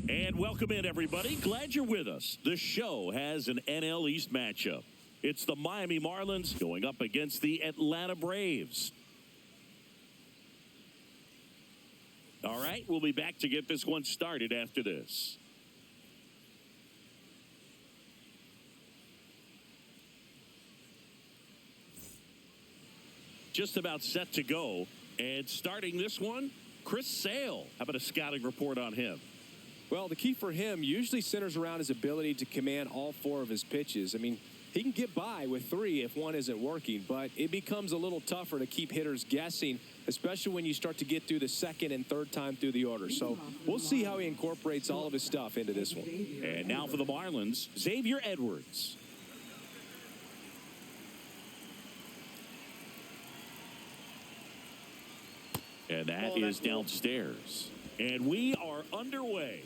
And welcome in, everybody. Glad you're with us. The show has an NL East matchup. It's the Miami Marlins going up against the Atlanta Braves. All right, we'll be back to get this one started after this. Just about set to go. And starting this one, Chris Sale. How about a scouting report on him? Well, the key for him usually centers around his ability to command all four of his pitches. I mean, he can get by with three if one isn't working, but it becomes a little tougher to keep hitters guessing, especially when you start to get through the second and third time through the order. So we'll see how he incorporates all of his stuff into this one. And now for the Marlins, Xavier Edwards. And that is downstairs. And we are underway.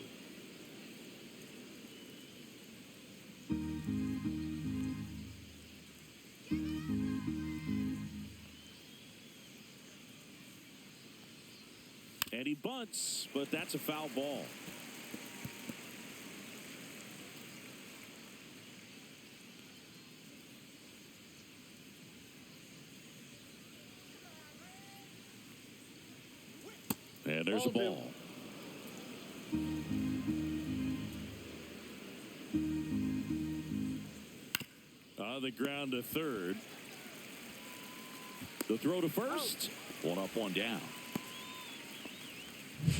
And he bunts, but that's a foul ball. And there's a ball. On the ground to third. The throw to first. One up, one down.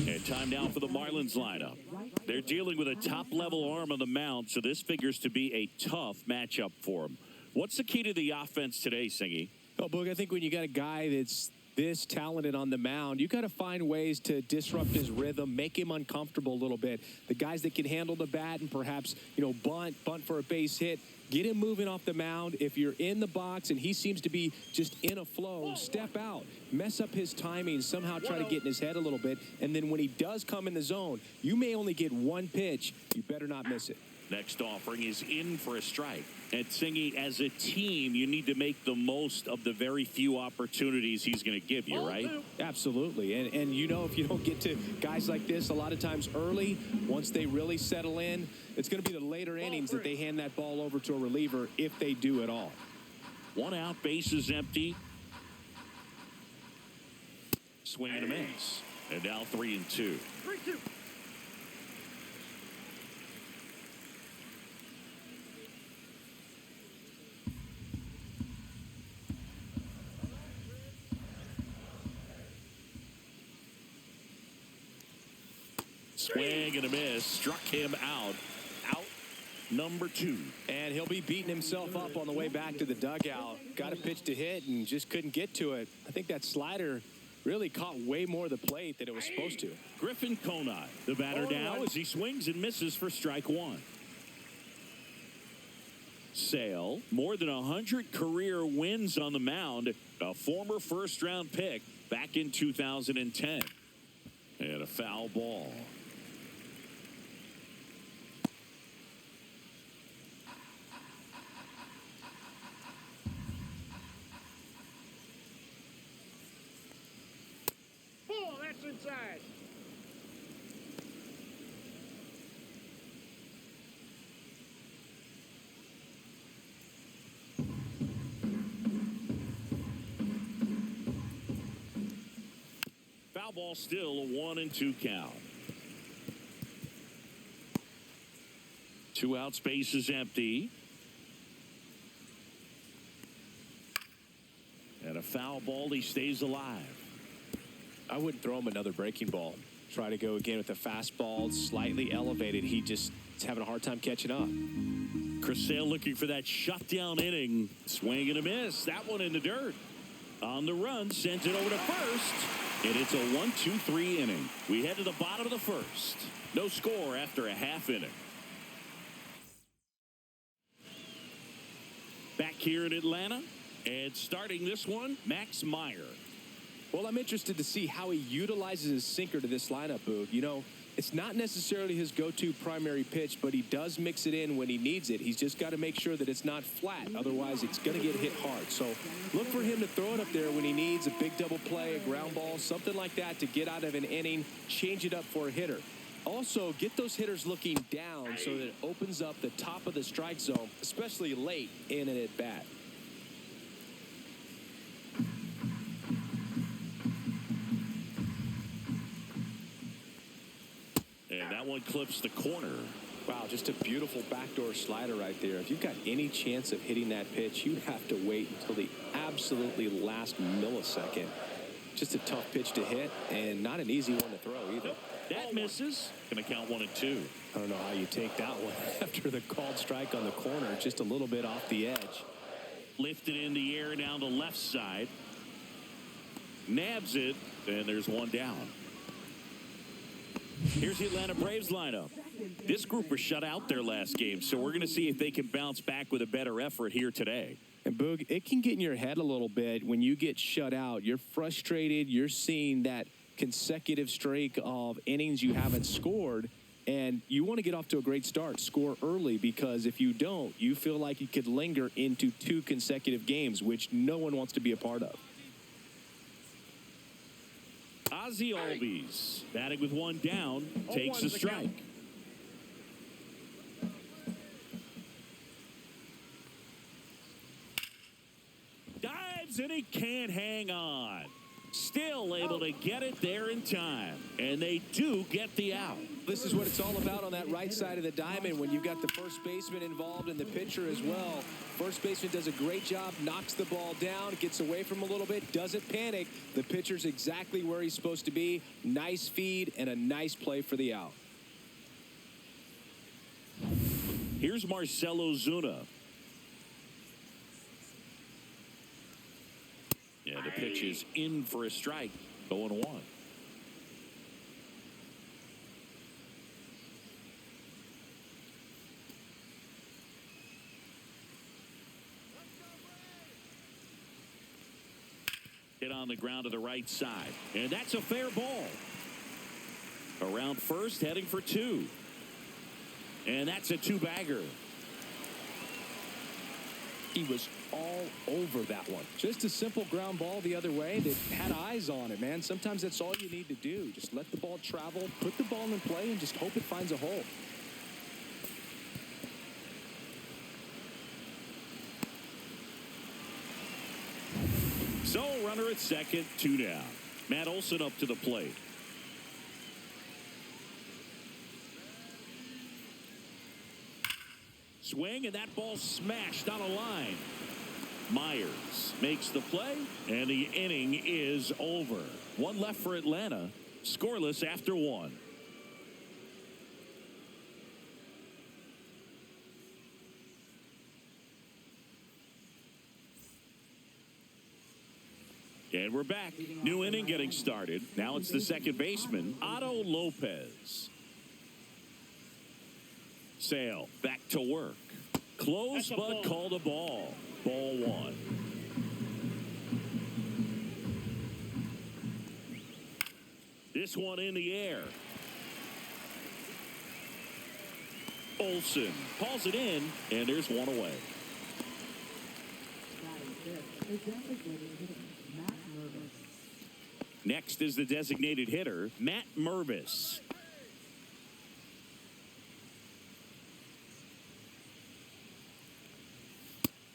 And time now for the Marlins lineup. They're dealing with a top-level arm on the mound, so this figures to be a tough matchup for them. What's the key to the offense today, Singy? Well, Boog, I think when you got a guy that's this talented on the mound, you got to find ways to disrupt his rhythm, make him uncomfortable a little bit. The guys that can handle the bat and perhaps, bunt for a base hit, get him moving off the mound. If you're in the box and he seems to be just in a flow, step out, mess up his timing, somehow try to get in his head a little bit. And then when he does come in the zone, you may only get one pitch. You better not miss it. Next offering is in for a strike. And Singy, as a team, you need to make the most of the very few opportunities he's going to give you, right? Absolutely. And if you don't get to guys like this a lot of times early, once they really settle in, it's going to be the later innings that they hand that ball over to a reliever if they do at all. One out, base is empty. Swing and a miss. And now 3-2. 3-2. Swing and a miss. Struck him out. Out number 2. And he'll be beating himself up on the way back to the dugout. Got a pitch to hit and just couldn't get to it. I think that slider really caught way more of the plate than it was supposed to. Griffin Conine, the batter now as he swings and misses for strike 1. Sale, more than 100 career wins on the mound. A former first-round pick back in 2010. And a foul ball. That's inside. Foul ball, still a 1-2 count. 2 out, space is empty. And a foul ball, he stays alive. I wouldn't throw him another breaking ball. Try to go again with a fastball, slightly elevated. He just is having a hard time catching up. Chris Sale looking for that shutdown inning. Swing and a miss. That one in the dirt. On the run, sends it over to first. And it's a 1-2-3 inning. We head to the bottom of the first. No score after a half inning. Back here in Atlanta. And starting this one, Max Meyer. Well, I'm interested to see how he utilizes his sinker to this lineup, Boog. It's not necessarily his go-to primary pitch, but he does mix it in when he needs it. He's just got to make sure that it's not flat. Otherwise, it's going to get hit hard. So look for him to throw it up there when he needs a big double play, a ground ball, something like that to get out of an inning, change it up for a hitter. Also, get those hitters looking down so that it opens up the top of the strike zone, especially late in an at-bat. And that one clips the corner. Wow, just a beautiful backdoor slider right there. If you've got any chance of hitting that pitch, you have to wait until the absolutely last millisecond. Just a tough pitch to hit and not an easy one to throw either. That misses. Going to count 1-2. I don't know how you take that one after the called strike on the corner, just a little bit off the edge. Lifted in the air down the left side. Nabs it, and there's one down. Here's the Atlanta Braves lineup. This group was shut out their last game, so we're going to see if they can bounce back with a better effort here today. And Boog, it can get in your head a little bit when you get shut out. You're frustrated. You're seeing that consecutive streak of innings you haven't scored, and you want to get off to a great start, score early, because if you don't, you feel like you could linger into 2 consecutive games, which no one wants to be a part of. Ozzie Albies, batting with one down, takes a strike. Dives and he can't hang on. Still able to get it there in time. And they do get the out. This is what it's all about on that right side of the diamond when you've got the first baseman involved and the pitcher as well. First baseman does a great job, knocks the ball down, gets away from a little bit, doesn't panic. The pitcher's exactly where he's supposed to be. Nice feed and a nice play for the out. Here's Marcelo Zuna. Yeah, the pitch is in for a strike. 0-1. Hit on the ground to the right side. And that's a fair ball. Around first, heading for 2. And that's a 2-bagger. He was all over that one. Just a simple ground ball the other way that had eyes on it, man. Sometimes that's all you need to do. Just let the ball travel, put the ball in play, and just hope it finds a hole. So, runner at second, 2 down. Matt Olson up to the plate. Swing, and that ball smashed on a line. Myers makes the play, and the inning is over. One left for Atlanta, scoreless after 1. And we're back. New inning getting started. Now it's the second baseman, Otto Lopez. Sale back to work. Close, but called a ball. Ball 1. This one in the air. Olson hauls it in, and there's one away. Next is the designated hitter, Matt Mervis.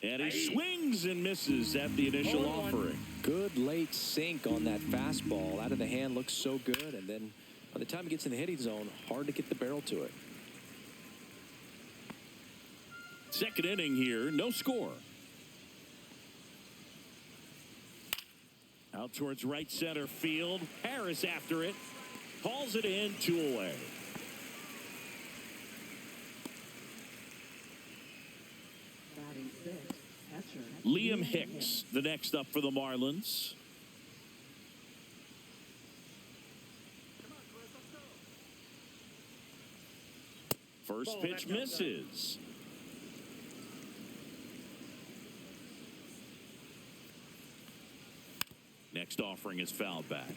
And he swings and misses at the initial offering. Good late sink on that fastball. Out of the hand, looks so good. And then by the time it gets in the hitting zone, hard to get the barrel to it. Second inning here, no score. Out towards right center field. Harris after it. Hauls it in, 2 away. Liam Hicks, the next up for the Marlins. First pitch misses. Next offering is fouled back.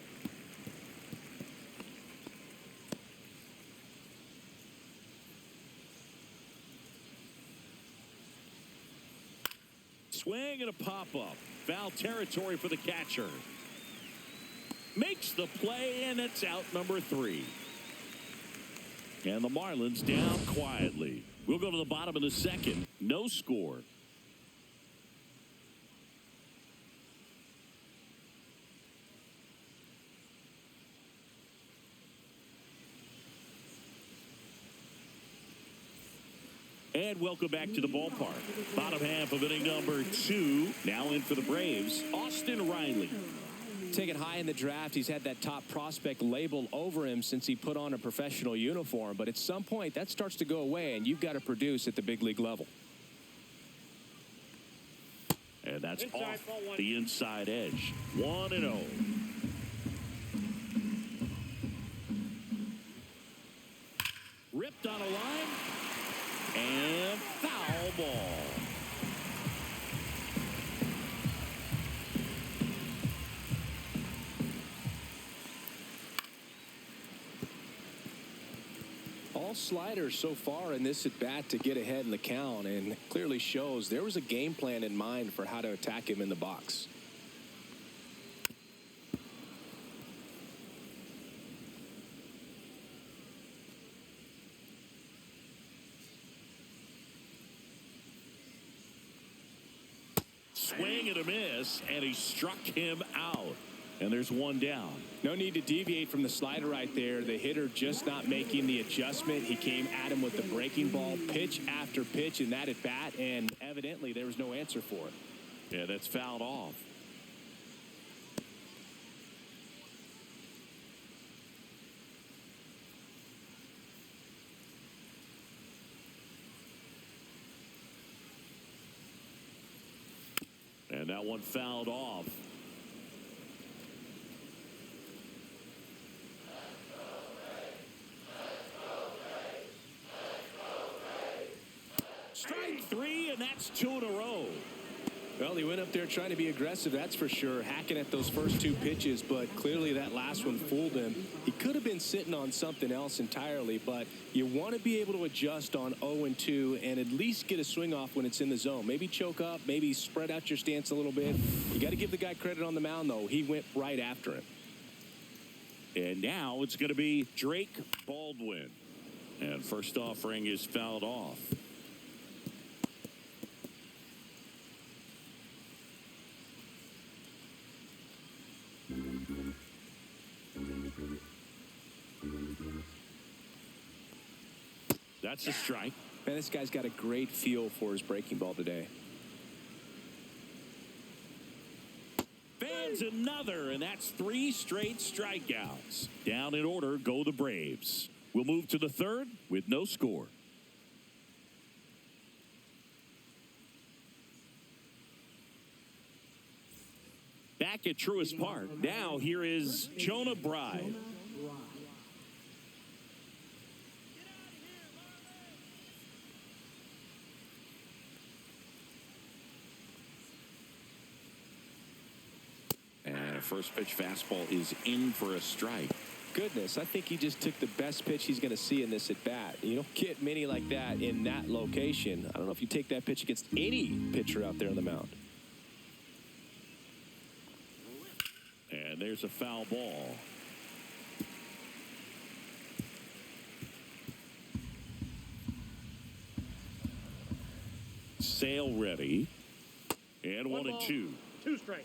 Swing and a pop-up. Foul territory for the catcher. Makes the play, and it's out number 3. And the Marlins down quietly. We'll go to the bottom of the second. No score. And welcome back to the ballpark. Bottom half of inning number 2. Now in for the Braves, Austin Riley. Taken high in the draft, he's had that top prospect label over him since he put on a professional uniform. But at some point, that starts to go away, and you've got to produce at the big league level. And that's off the inside edge. 1-0. Ripped on a line. And foul ball. All sliders so far in this at bat to get ahead in the count, and clearly shows there was a game plan in mind for how to attack him in the box. Swing and a miss, and he struck him out. And there's one down. No need to deviate from the slider right there. The hitter just not making the adjustment. He came at him with the breaking ball, pitch after pitch in that at bat, and evidently there was no answer for it. Yeah, that's fouled off. And that one fouled off. Strike 3, and that's 2 in a row. Well, he went up there trying to be aggressive, that's for sure, hacking at those first 2 pitches, but clearly that last one fooled him. He could have been sitting on something else entirely, but you want to be able to adjust on 0-2 and at least get a swing off when it's in the zone. Maybe choke up, maybe spread out your stance a little bit. You got to give the guy credit on the mound, though. He went right after him. And now it's going to be Drake Baldwin. And first offering is fouled off. That's a strike. Man, this guy's got a great feel for his breaking ball today. Fans another, and that's 3 straight strikeouts. Down in order go the Braves. We'll move to the third with no score. Back at Truist Park. Now here is Jonah Bride. And a first pitch fastball is in for a strike. Goodness, I think he just took the best pitch he's going to see in this at bat. You don't get many like that in that location. I don't know if you take that pitch against any pitcher out there on the mound. And there's a foul ball. Sale ready. And 1-2. 2 strikes.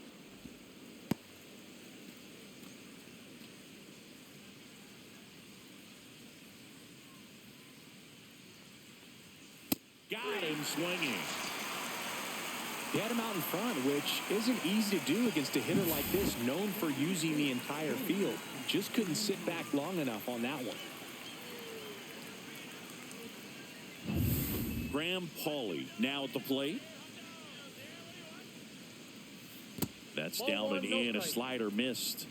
Got him swinging. He had him out in front, which isn't easy to do against a hitter like this, known for using the entire field. Just couldn't sit back long enough on that one. Graham Pauley now at the plate. That's down and in. A slider missed.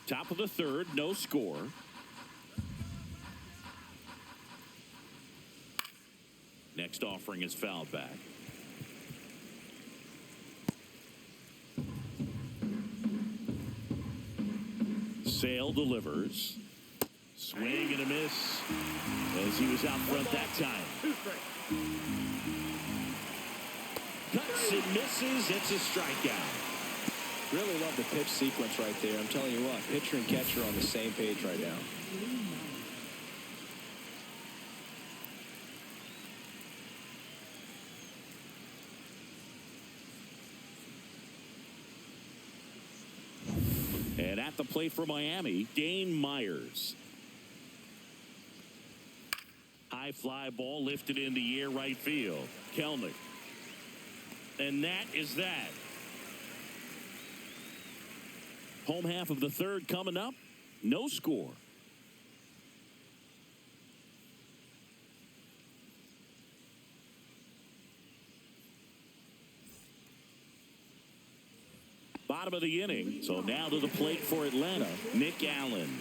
Top of the third, no score. Next offering is fouled back. Sale delivers. Swing and a miss as he was out front that time. 2 strikes. Cuts and misses. It's a strikeout. Really love the pitch sequence right there. I'm telling you what, pitcher and catcher on the same page right now. And at the plate for Miami, Dane Myers. High fly ball lifted in the air right field. Kelnick. And that is that. Home half of the third coming up. No score. Bottom of the inning. So now to the plate for Atlanta, Nick Allen.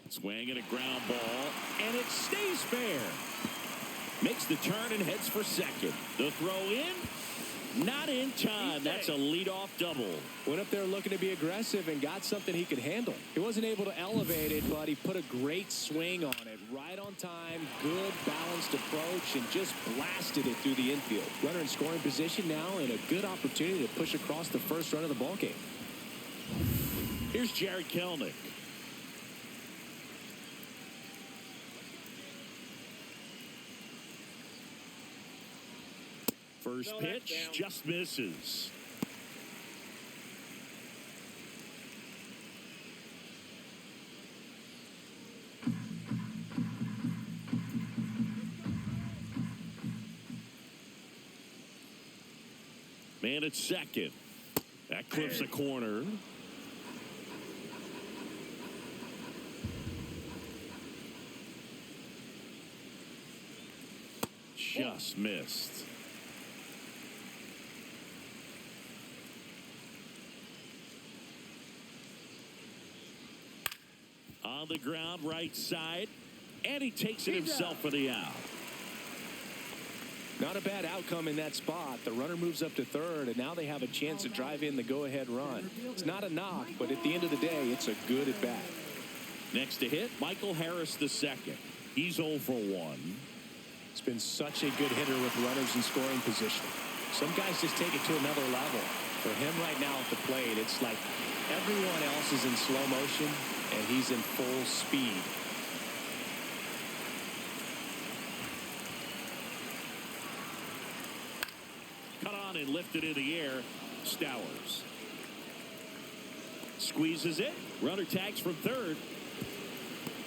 Swing and a ground ball, and it stays fair. Makes the turn and heads for second. The throw in, not in time. That's a leadoff double. Went up there looking to be aggressive and got something he could handle. He wasn't able to elevate it, but he put a great swing on it. Right on time, good balanced approach, and just blasted it through the infield. Runner in scoring position now, and a good opportunity to push across the first run of the ballgame. Here's Jared Kelnick. First pitch just misses. Man at second. That clips a corner. Just missed. On the ground, right side, and he takes it himself for the out. Not a bad outcome in that spot. The runner moves up to third, and now they have a chance to drive in the go-ahead run. It's not a knock, but at the end of the day, it's a good at-bat. Next to hit, Michael Harris the second. He's 0 for 1. It's been such a good hitter with runners in scoring position. Some guys just take it to another level. For him right now at the plate, it's like everyone else is in slow motion, and he's in full speed. Cut on and lifted in the air. Stowers. Squeezes it. Runner tags from third.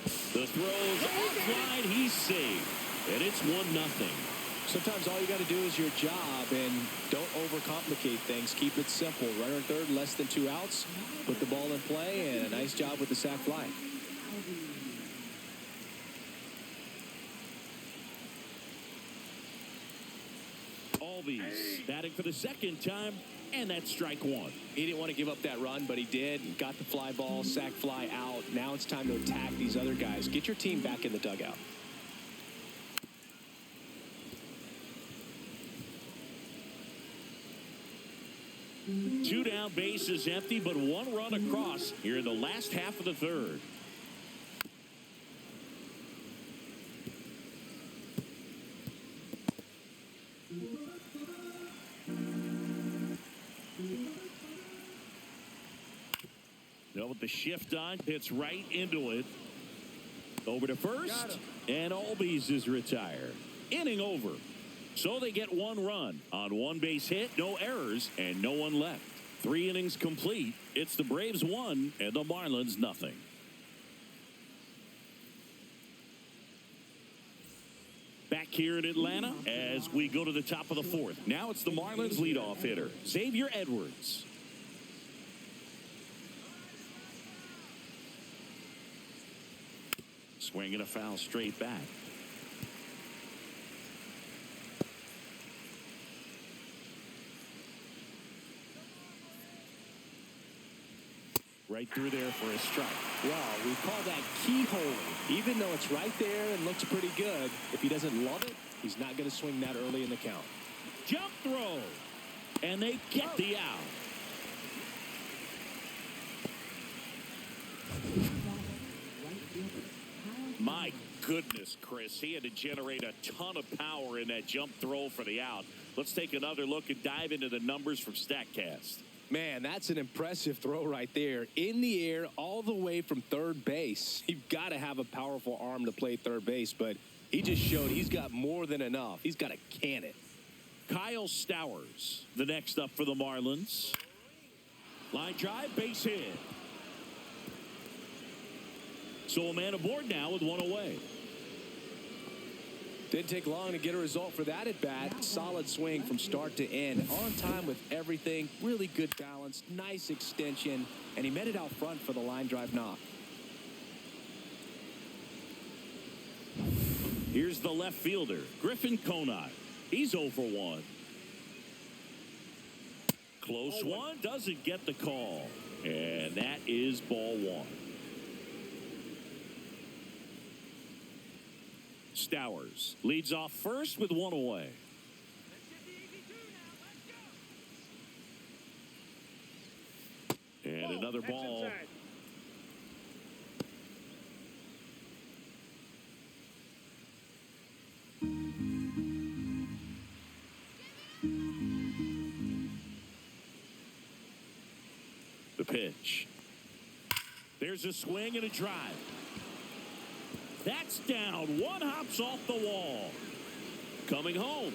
The throw's offline. He's saved. And it's 1-0. Sometimes all you got to do is your job, and don't overcomplicate things. Keep it simple. Runner third, less than 2 outs. Put the ball in play, and a nice job with the sac fly. Albies batting for the second time, and that's strike one. He didn't want to give up that run, but he did. Got the fly ball, sac fly out. Now it's time to attack these other guys. Get your team back in the dugout. Two down, bases empty, but 1 run across here in the last half of the third. Now with the shift on, hits right into it. Over to first, and Albies is retired. Inning over. So they get 1 run on 1 base hit, no errors, and no one left. 3 innings complete. It's the Braves 1 and the Marlins 0. Back here in Atlanta as we go to the top of the 4th. Now it's the Marlins leadoff hitter, Xavier Edwards. Swinging a foul straight back. Right through there for a strike. Wow, we call that keyhole. Even though it's right there and looks pretty good, if he doesn't love it, he's not going to swing that early in the count. Jump throw. And they get the out. Mike goodness, Chris. He had to generate a ton of power in that jump throw for the out. Let's take another look and dive into the numbers from StatCast. Man, that's an impressive throw right there. In the air, all the way from third base. You've got to have a powerful arm to play third base, but he just showed he's got more than enough. He's got to can it. Kyle Stowers, the next up for the Marlins. Line drive, base hit. So a man aboard now with one away. Didn't take long to get a result for that at bat. Solid swing from start to end. On time with everything. Really good balance. Nice extension. And he met it out front for the line drive knock. Here's the left fielder, Griffin Conine. He's 0 for 1. Close one. Doesn't get the call. And that is ball 1. Stowers leads off first with one away. And another ball. The pitch. There's a swing and a drive. That's down. One hops off the wall. Coming home.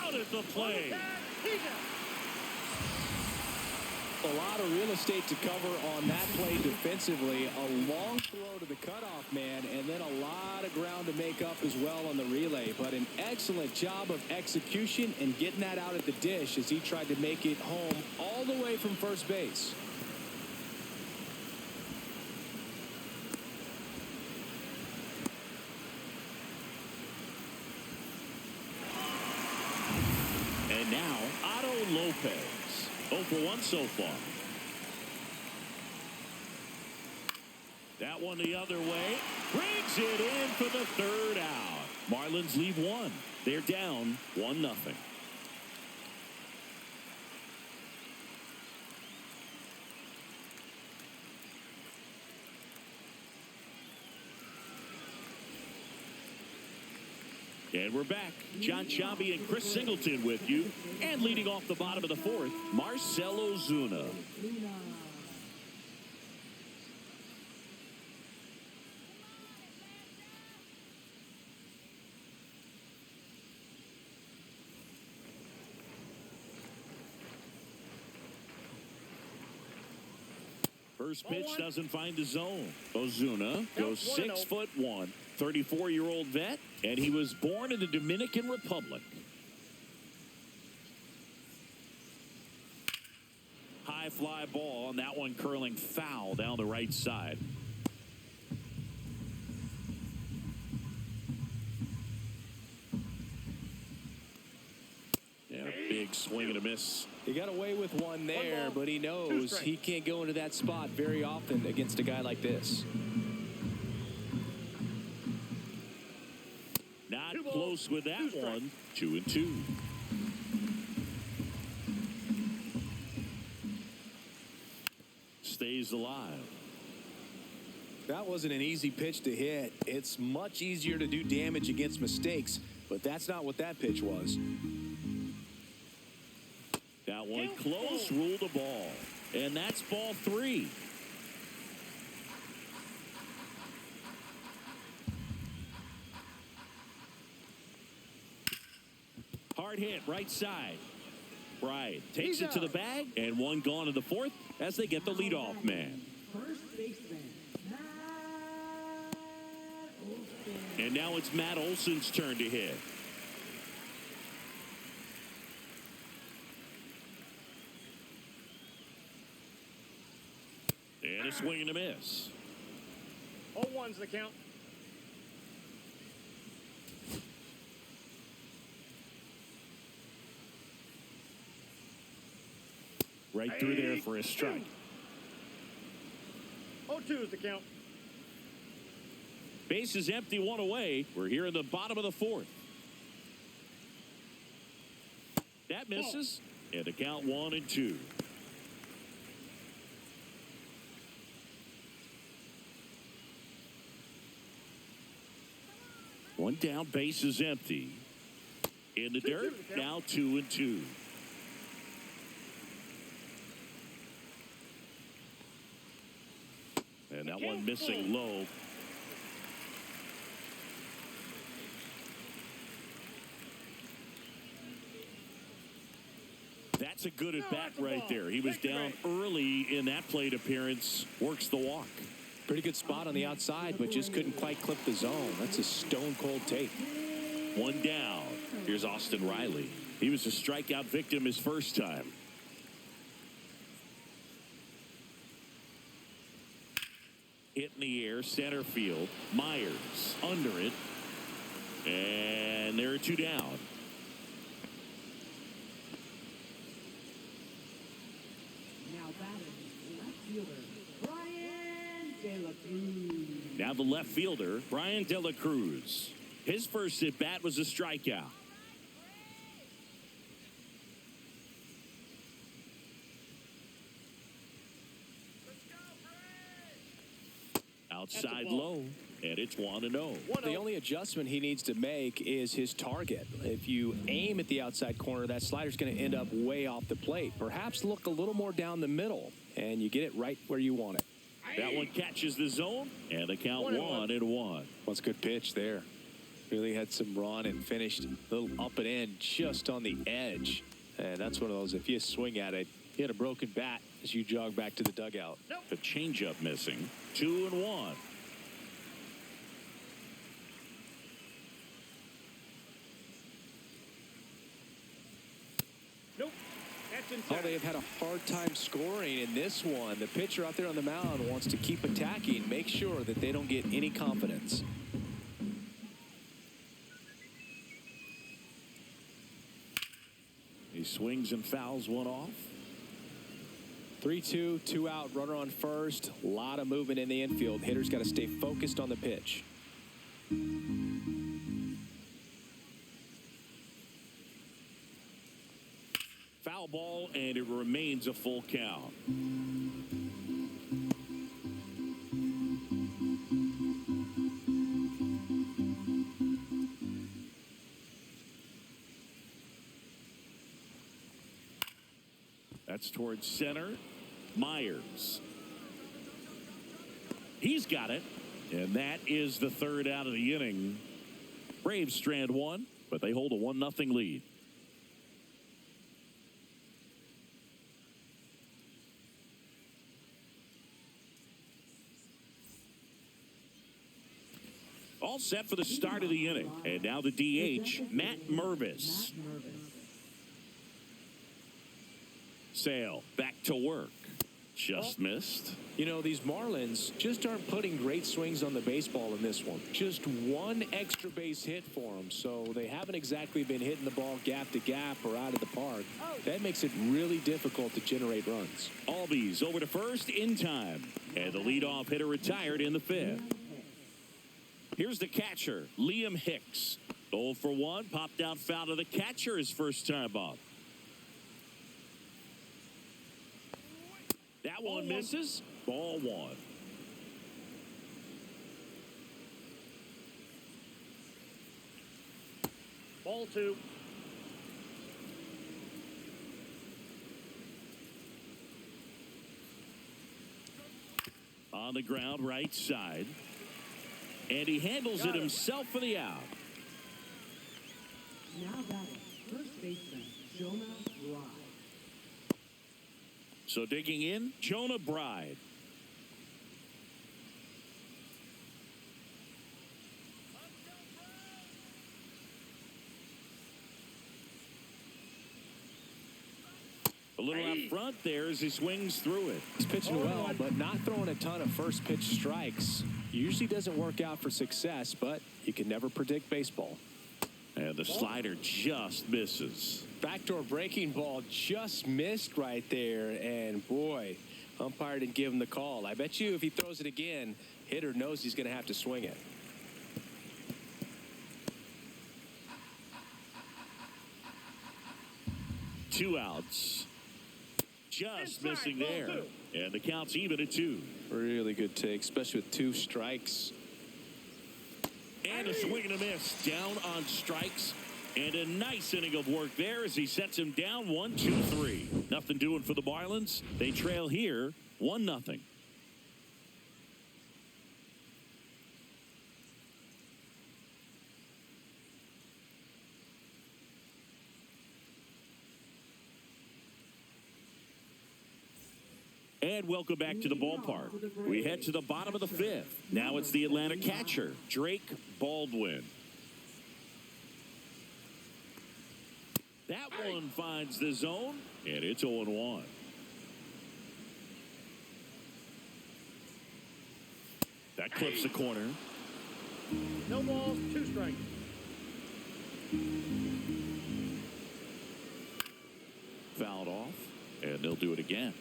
Out at the plate. A lot of real estate to cover on that play defensively. A long throw to the cutoff man, and then a lot of ground to make up as well on the relay. But an excellent job of execution and getting that out at the dish as he tried to make it home all the way from first base. And now, Otto Lopez. 0 for 1 so far. That one the other way. Brings it in for the third out. Marlins leave one. They're down 1-0. And we're back. John Sciambi and Chris Singleton with you. And leading off the bottom of the fourth, Marcell Ozuna. First pitch doesn't find the zone. Ozuna goes 6'1", 34-year-old vet, and he was born in the Dominican Republic. High fly ball, and that one curling foul down the right side. Yeah, big swing and a miss. He got away with one there, but he knows he can't go into that spot very often against a guy like this. Not close with that one. 2-2. Stays alive. That wasn't an easy pitch to hit. It's much easier to do damage against mistakes, but that's not what that pitch was. That one close, ruled the ball. And that's ball 3. Hard hit, right side. Bryant takes it to the bag, and one gone in the fourth as they get the leadoff man. And now it's Matt Olson's turn to hit. And a swing and a miss. 0-1's the count. Right through there for a strike. 0-2's the count. Base is empty, one away. We're here in the bottom of the fourth. That misses. And the count 1-2. One down, base is empty. In the dirt, now 2-2. And that one missing low. That's a good at bat right there. He was down early in that plate appearance. Works the walk. Pretty good spot on the outside, but just couldn't quite clip the zone. That's a stone cold take. One down. Here's Austin Riley. He was a strikeout victim his first time. Hit in the air, center field. Myers under it. And there are two down. Now the left fielder, Brian De La Cruz. His first at bat was a strikeout. Outside low, and it's 1-0. The only adjustment he needs to make is his target. If you aim at the outside corner, that slider's going to end up way off the plate. Perhaps look a little more down the middle, and you get it right where you want it. That one catches the zone, and the count 1-1. That's a good pitch there. Really had some run and finished a little up and in just on the edge. And that's one of those, if you swing at it, you hit a broken bat as you jog back to the dugout. The changeup missing. 2-1. Nope. That's inside. Oh, they have had a hard time scoring in this one. The pitcher out there on the mound wants to keep attacking, make sure that they don't get any confidence. He swings and fouls one off. 3-2, 2 out, runner on first. A lot of movement in the infield. Hitter's got to stay focused on the pitch. Foul ball, and it remains a full count. That's towards center. Myers. He's got it. And that is the third out of the inning. Braves strand one, but they hold a 1-0 lead. All set for the start of the inning. And now the DH, Matt Mervis. Sale back to work. Just missed. You know, these Marlins just aren't putting great swings on the baseball in this one. Just one extra base hit for them, so they haven't exactly been hitting the ball gap to gap or out of the park. That makes it really difficult to generate runs. Albies over to first in time. And the leadoff hitter retired in the fifth. Here's the catcher, Liam Hicks. 0 for 1, popped out foul to the catcher his first time up. That one misses. Ball 1. Ball 2. On the ground, right side. And he handles it himself for the out. Now batting, first baseman, Jonah Bride. So digging in, Jonah Bride. A little out front there as he swings through it. He's pitching well, but not throwing a ton of first pitch strikes. Usually doesn't work out for success, but you can never predict baseball. And the slider just misses. Backdoor breaking ball just missed right there, and boy, umpire didn't give him the call. I bet you if he throws it again, hitter knows he's going to have to swing it. Two outs. Just missing there. And the count's even at 2. Really good take, especially with 2 strikes. And a swing and a miss. Down on strikes. And a nice inning of work there as he sets him down 1-2-3. Nothing doing for the Marlins. They trail here 1-0. And welcome back to the ballpark. We head to the bottom of the fifth. Now it's the Atlanta catcher, Drake Baldwin. That one finds the zone, and it's 0-1. That clips the corner. No balls, 2 strikes. Fouled off, and they'll do it again.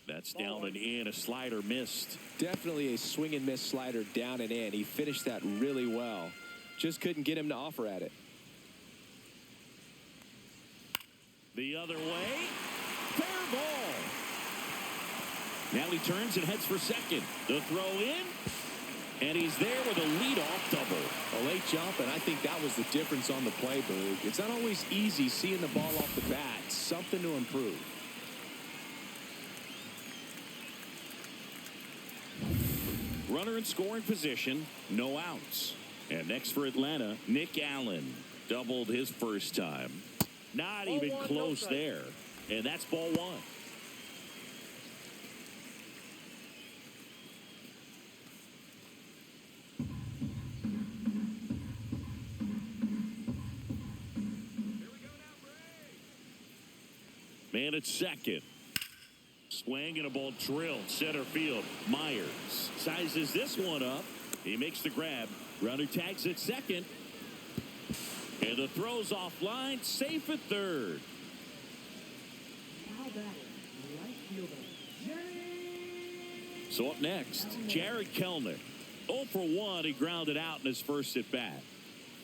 That's down and in. A slider missed. Definitely a swing and miss slider down and in. He finished that really well. Just couldn't get him to offer at it. The other way. Fair ball. Now he turns and heads for second. The throw in. And he's there with a leadoff double. A late jump, and I think that was the difference on the play, Boog. It's not always easy seeing the ball off the bat. Something to improve. Runner in scoring position, no outs. And next for Atlanta, Nick Allen doubled his first time. Not Ball even one, close no there. And that's ball 1. Man at second. Swing and a ball drilled center field. Myers sizes this one up. He makes the grab. Runner tags at second. And the throw's offline. Safe at third. Now batting, right fielder, Jared. So up next, Jared Kelnick. 0 for 1. He grounded out in his first at bat.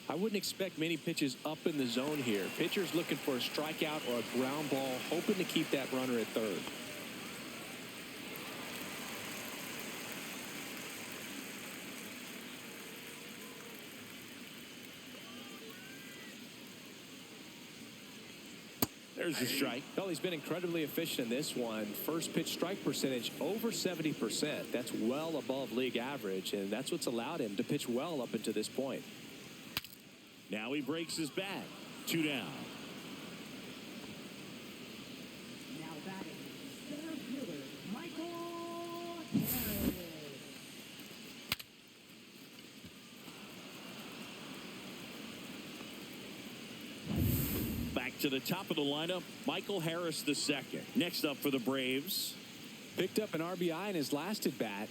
I wouldn't expect many pitches up in the zone here. Pitcher's looking for a strikeout or a ground ball, hoping to keep that runner at third. There's a strike. Well, he's been incredibly efficient in this one. First pitch strike percentage over 70%. That's well above league average, and that's what's allowed him to pitch well up until this point. Now he breaks his bat. 2 down. Now batting, center fielder, Michael Harris. Back to the top of the lineup, Michael Harris II. Next up for the Braves. Picked up an RBI in his last at bat.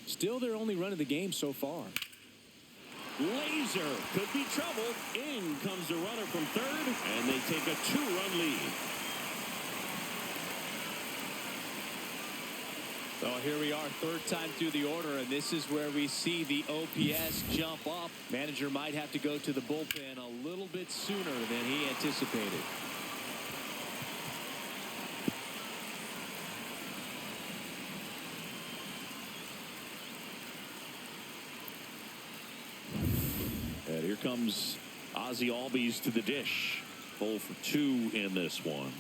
Still their only run of the game so far. Laser could be trouble. In comes the runner from third, and they take a 2-run lead. So here we are, third time through the order, and this is where we see the OPS jump up. Manager might have to go to the bullpen a little bit sooner than he anticipated. And here comes Ozzie Albies to the dish. 0 for 2 in this one.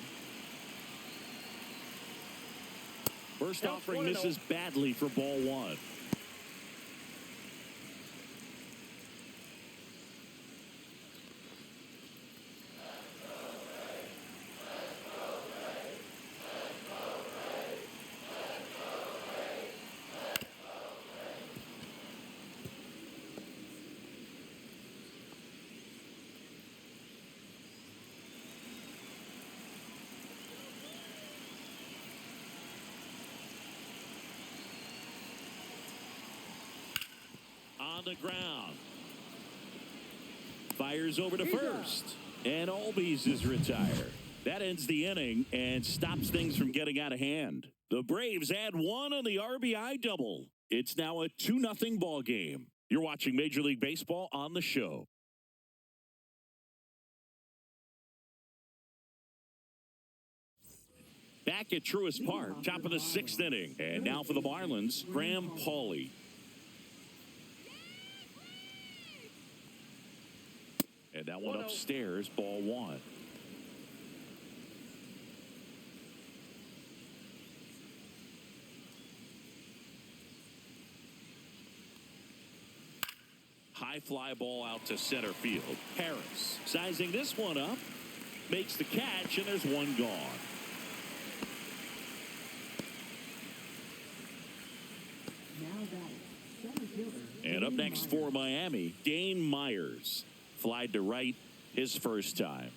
First offering misses badly for ball 1. On the ground. Fires over to first. And Albies is retired. That ends the inning and stops things from getting out of hand. The Braves add one on the RBI double. It's now a 2-0 ball game. You're watching Major League Baseball on the show. Back at Truist Park, top of the 6th inning. And now for the Marlins, Graham Pauley. And that one upstairs, ball 1. High fly ball out to center field. Harris sizing this one up, makes the catch, and there's one gone. And up next for Miami, Dane Myers. Flied to right his first time.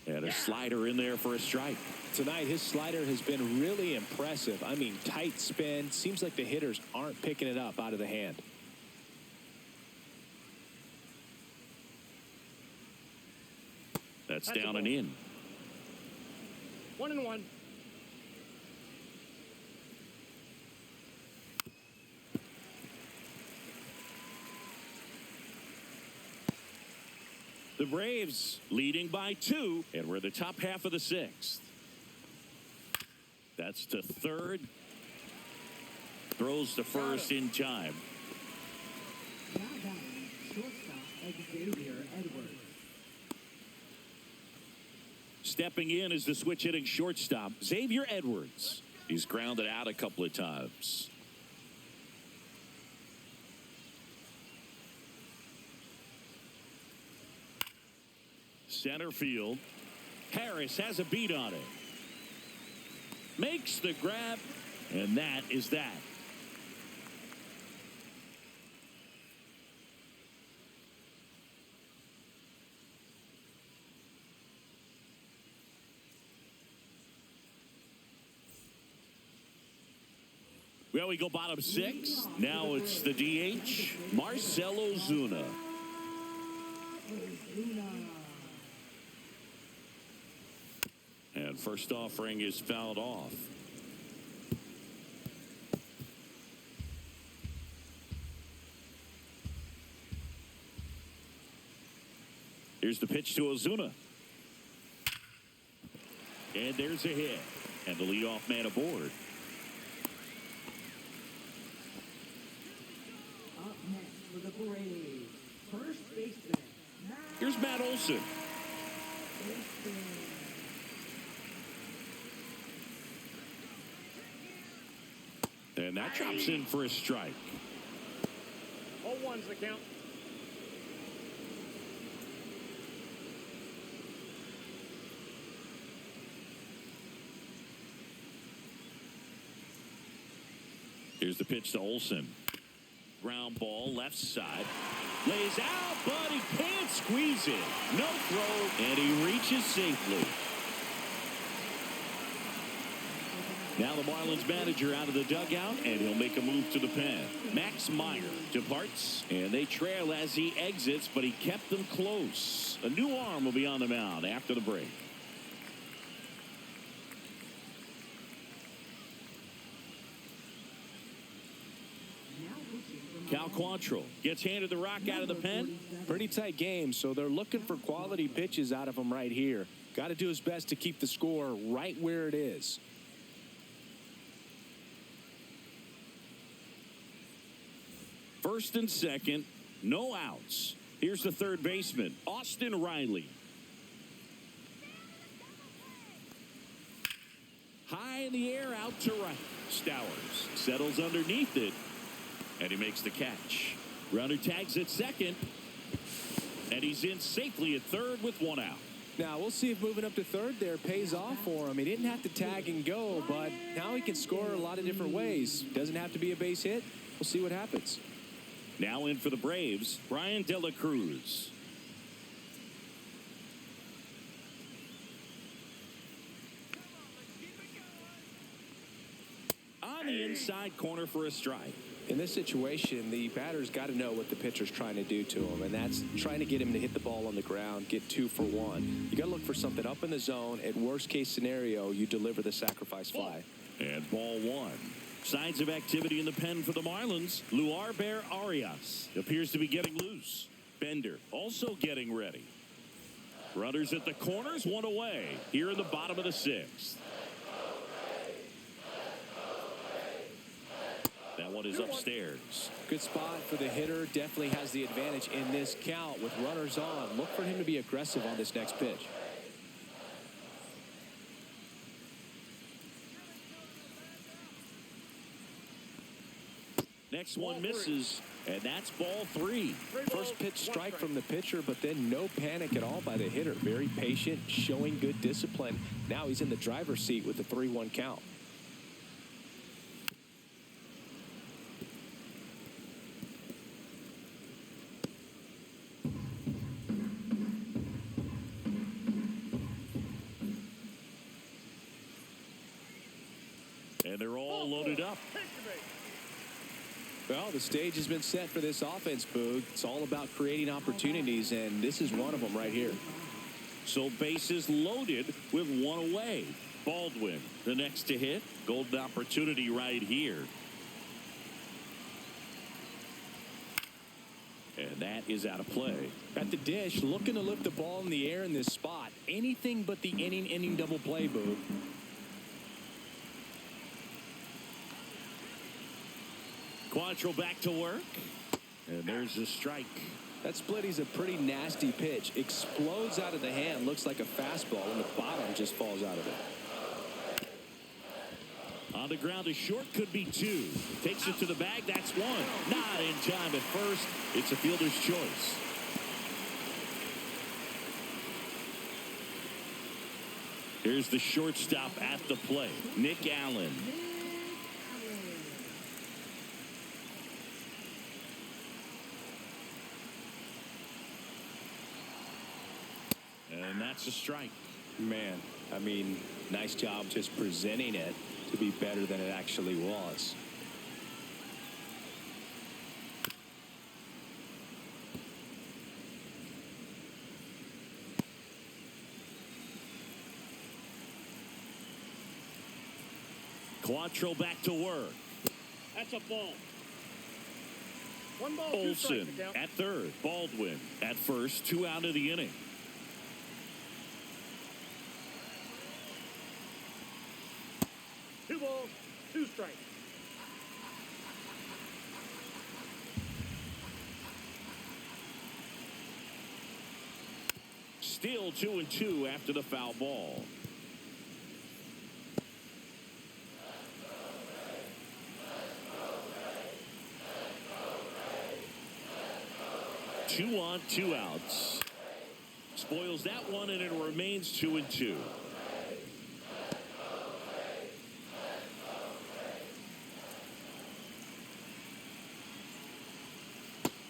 And a slider in there for a strike. Tonight, his slider has been really impressive. I mean, tight spin. Seems like the hitters aren't picking it up out of the hand. That's down and in. 1-1. The Braves leading by 2, and we're the top half of the 6th. That's to third. Throws to first in time. Now batting, shortstop Xavier Edwards. Stepping in is the switch hitting shortstop, Xavier Edwards. He's grounded out a couple of times. Center field. Harris has a beat on it. Makes the grab, and that is that. Well, we go bottom 6. Now it's the DH, Marcell Ozuna. And first offering is fouled off. Here's the pitch to Ozuna. And there's a hit. And the leadoff man aboard. Up next for the Braves, first baseman. Here's Matt Olson. And that drops in for a strike. 0-1's the count. Here's the pitch to Olson. Ground ball left side. Lays out, but he can't squeeze it. No throw, and he reaches safely. Now the Marlins manager out of the dugout, and he'll make a move to the pen. Max Meyer departs, and they trail as he exits, but he kept them close. A new arm will be on the mound after the break. Cal Quantrill gets handed the rock out of the pen. Pretty tight game, so they're looking for quality pitches out of him right here. Got to do his best to keep the score right where it is. First and second, no outs. Here's the third baseman, Austin Riley. High in the air, out to right. Stowers settles underneath it, and he makes the catch. Runner tags at second, and he's in safely at third with one out. Now, we'll see if moving up to third there pays off for him. He didn't have to tag and go, but now he can score a lot of different ways. Doesn't have to be a base hit. We'll see what happens. Now in for the Braves, Brian De La Cruz. On the inside corner for a strike. In this situation, the batter's got to know what the pitcher's trying to do to him, and that's trying to get him to hit the ball on the ground, get 2 for 1. You got to look for something up in the zone. At worst case scenario, you deliver the sacrifice fly. And ball 1. Signs of activity in the pen for the Marlins. Luarber Arias appears to be getting loose. Bender also getting ready. Runners at the corners, 1 away here in the bottom of the 6th. That one is upstairs. Good spot for the hitter. Definitely has the advantage in this count with runners on. Look for him to be aggressive on this next pitch. Next one misses, and that's ball 3. First pitch strike from the pitcher, but then no panic at all by the hitter. Very patient, showing good discipline. Now he's in the driver's seat with the 3-1 count. And they're all loaded up. Well, the stage has been set for this offense, Boog. It's all about creating opportunities, and this is one of them right here. So bases loaded with 1 away. Baldwin, the next to hit. Golden opportunity right here. And that is out of play. At the dish, looking to lift the ball in the air in this spot. Anything but the inning double play, Boog. Quantrill back to work. And there's a strike. That splitty's a pretty nasty pitch. Explodes out of the hand. Looks like a fastball, and the bottom just falls out of it. On the ground to short, could be 2. Takes it to the bag. That's 1. Not in time at first. It's a fielder's choice. Here's the shortstop at the plate, Nick Allen. And that's a strike. Man, I mean, nice job just presenting it to be better than it actually was. Quantrill back to work. That's a ball. 1 ball, 2 Olson strikes. The count. at third. Baldwin at first. 2 out of the inning. Two balls, 2 strikes. Still 2-2 after the foul ball. Two on, 2 outs. Spoils that one, and it remains 2-2.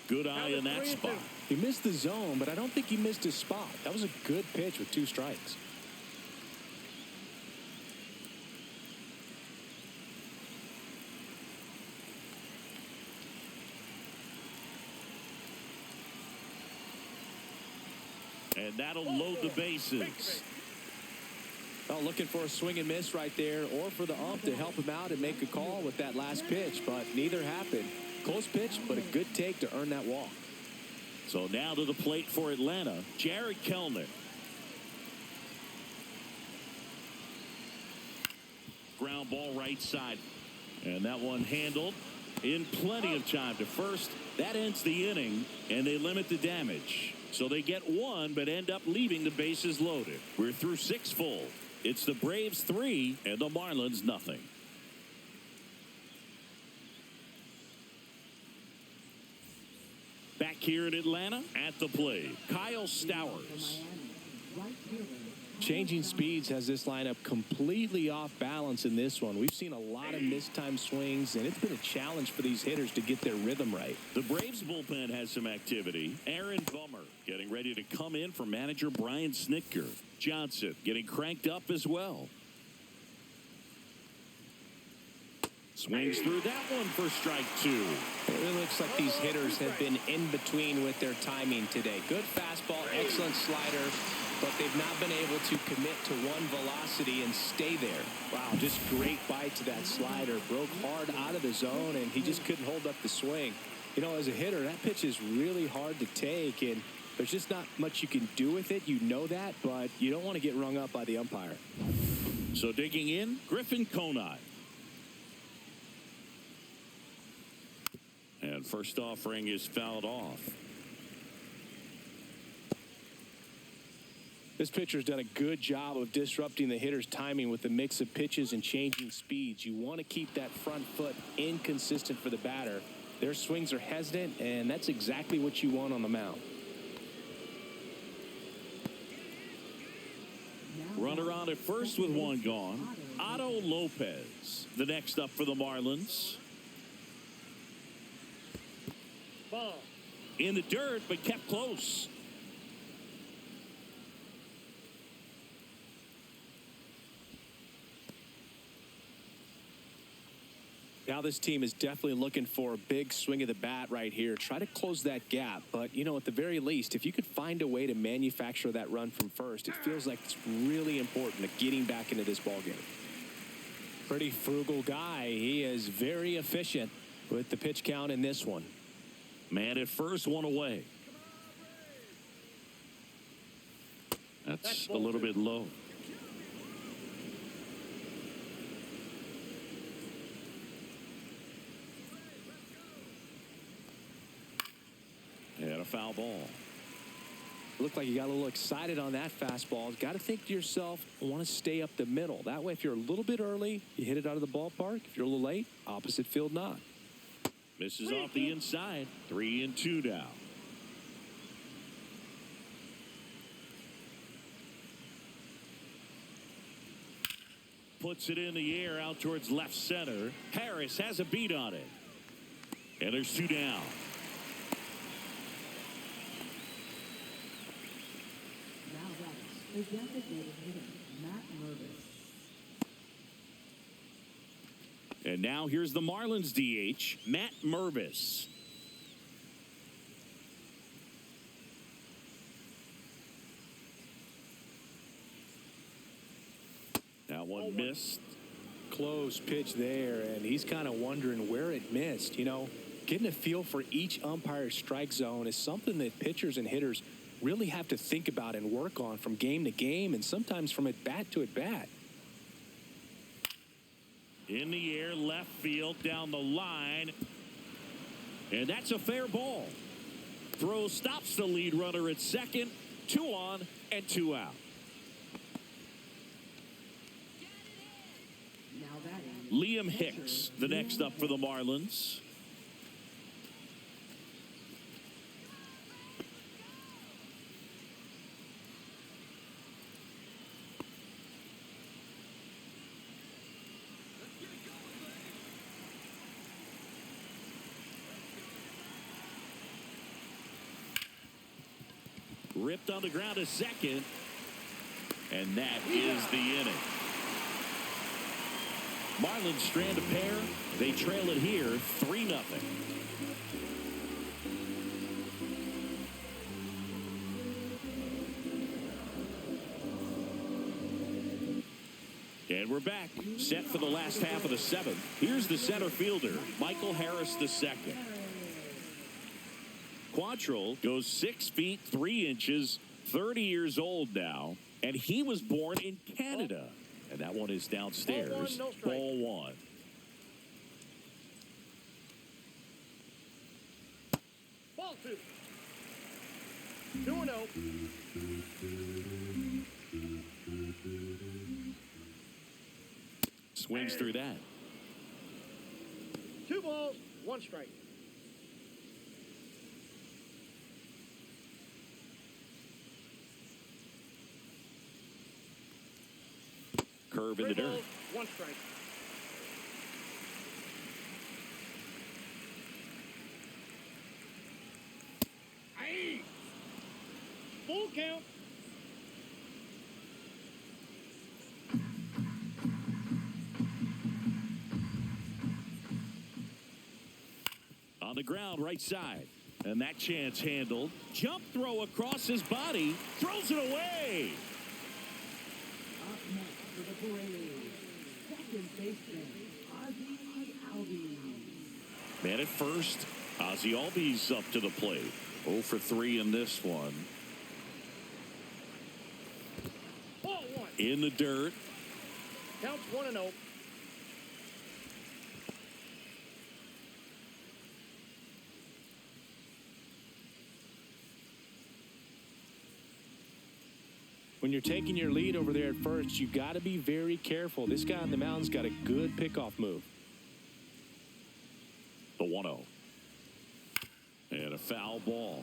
Good eye in that spot. He missed the zone, but I don't think he missed his spot. That was a good pitch with 2 strikes. And that'll load the bases. Well, looking for a swing and miss right there, or for the ump to help him out and make a call with that last pitch, but neither happened. Close pitch, but a good take to earn that walk. So now to the plate for Atlanta, Jared Kelenic. Ground ball right side. And that one handled in plenty of time to first. That ends the inning, and they limit the damage. So they get 1, but end up leaving the bases loaded. We're through 6 full. It's the Braves 3 and the Marlins nothing. Back here in Atlanta at the plate, Kyle Stowers. Changing speeds has this lineup completely off balance in this one. We've seen a lot of mistimed swings, and it's been a challenge for these hitters to get their rhythm right. The Braves bullpen has some activity. Aaron Bummer getting ready to come in for manager Brian Snitker. Johnson getting cranked up as well. Swings through that one for strike two. It really looks like these hitters have been in between with their timing today. Good fastball, excellent slider, but they've not been able to commit to one velocity and stay there. Wow, just great bite to that slider. Broke hard out of the zone, and he just couldn't hold up the swing. You know, as a hitter, that pitch is really hard to take, and there's just not much you can do with it. You know that, but you don't want to get rung up by the umpire. So digging in, Griffin Conine. And first offering is fouled off. This pitcher's done a good job of disrupting the hitter's timing with the mix of pitches and changing speeds. You want to keep that front foot inconsistent for the batter. Their swings are hesitant, and that's exactly what you want on the mound. Runner on at first with one gone. Otto Lopez, the next up for the Marlins. Ball. In the dirt, but kept close. Now this team is definitely looking for a big swing of the bat right here. Try to close that gap. But, you know, at the very least, if you could find a way to manufacture that run from first, it feels like it's really important to getting back into this ballgame. Pretty frugal guy. He is very efficient with the pitch count in this one. Man at first, one away. That's a little bit low. And a foul ball. Looked like you got a little excited on that fastball. Got to think to yourself, I want to stay up the middle. That way, if you're a little bit early, you hit it out of the ballpark. If you're a little late, opposite field knock. Misses off the inside. 3-2 now. Puts it in the air out towards left center. Harris has a beat on it. And there's two down. Now that's the designated hitter, Matt Mervis. And now here's the Marlins DH, Matt Mervis. That one missed. Close pitch there, and he's kind of wondering where it missed. You know, getting a feel for each umpire's strike zone is something that pitchers and hitters really have to think about and work on from game to game and sometimes from at bat to at bat. In the air, left field, down the line. And that's a fair ball. Throw stops the lead runner at second. 2 on and 2 out. Now that is Liam Hicks, the next up for the Marlins. Ripped on the ground a second. And that is the inning. Marlins strand a pair. They trail it here 3-0. And we're back. Set for the last half of the 7th. Here's the center fielder, Michael Harris II. Quantrill goes 6 feet 3 inches, 30 years old now, and he was born in Canada. And that one is downstairs. Ball 1, no strike. Ball 1. Ball 2. 2-0. Swings through that. 2 balls, 1 strike. Curve in 3 the dirt. balls, 1 strike. Aye. Full count. On the ground, right side. And that chance handled. Jump throw across his body. Throws it away. Up next for the Braves, second baseman, Ozzie Albies. Man at first, Ozzie Albies up to the plate. 0 for 3 in this one. Ball one. In the dirt. Counts 1-0. When you're taking your lead over there at first, you got to be very careful. This guy on the mound's got a good pickoff move. The 1-0. And a foul ball.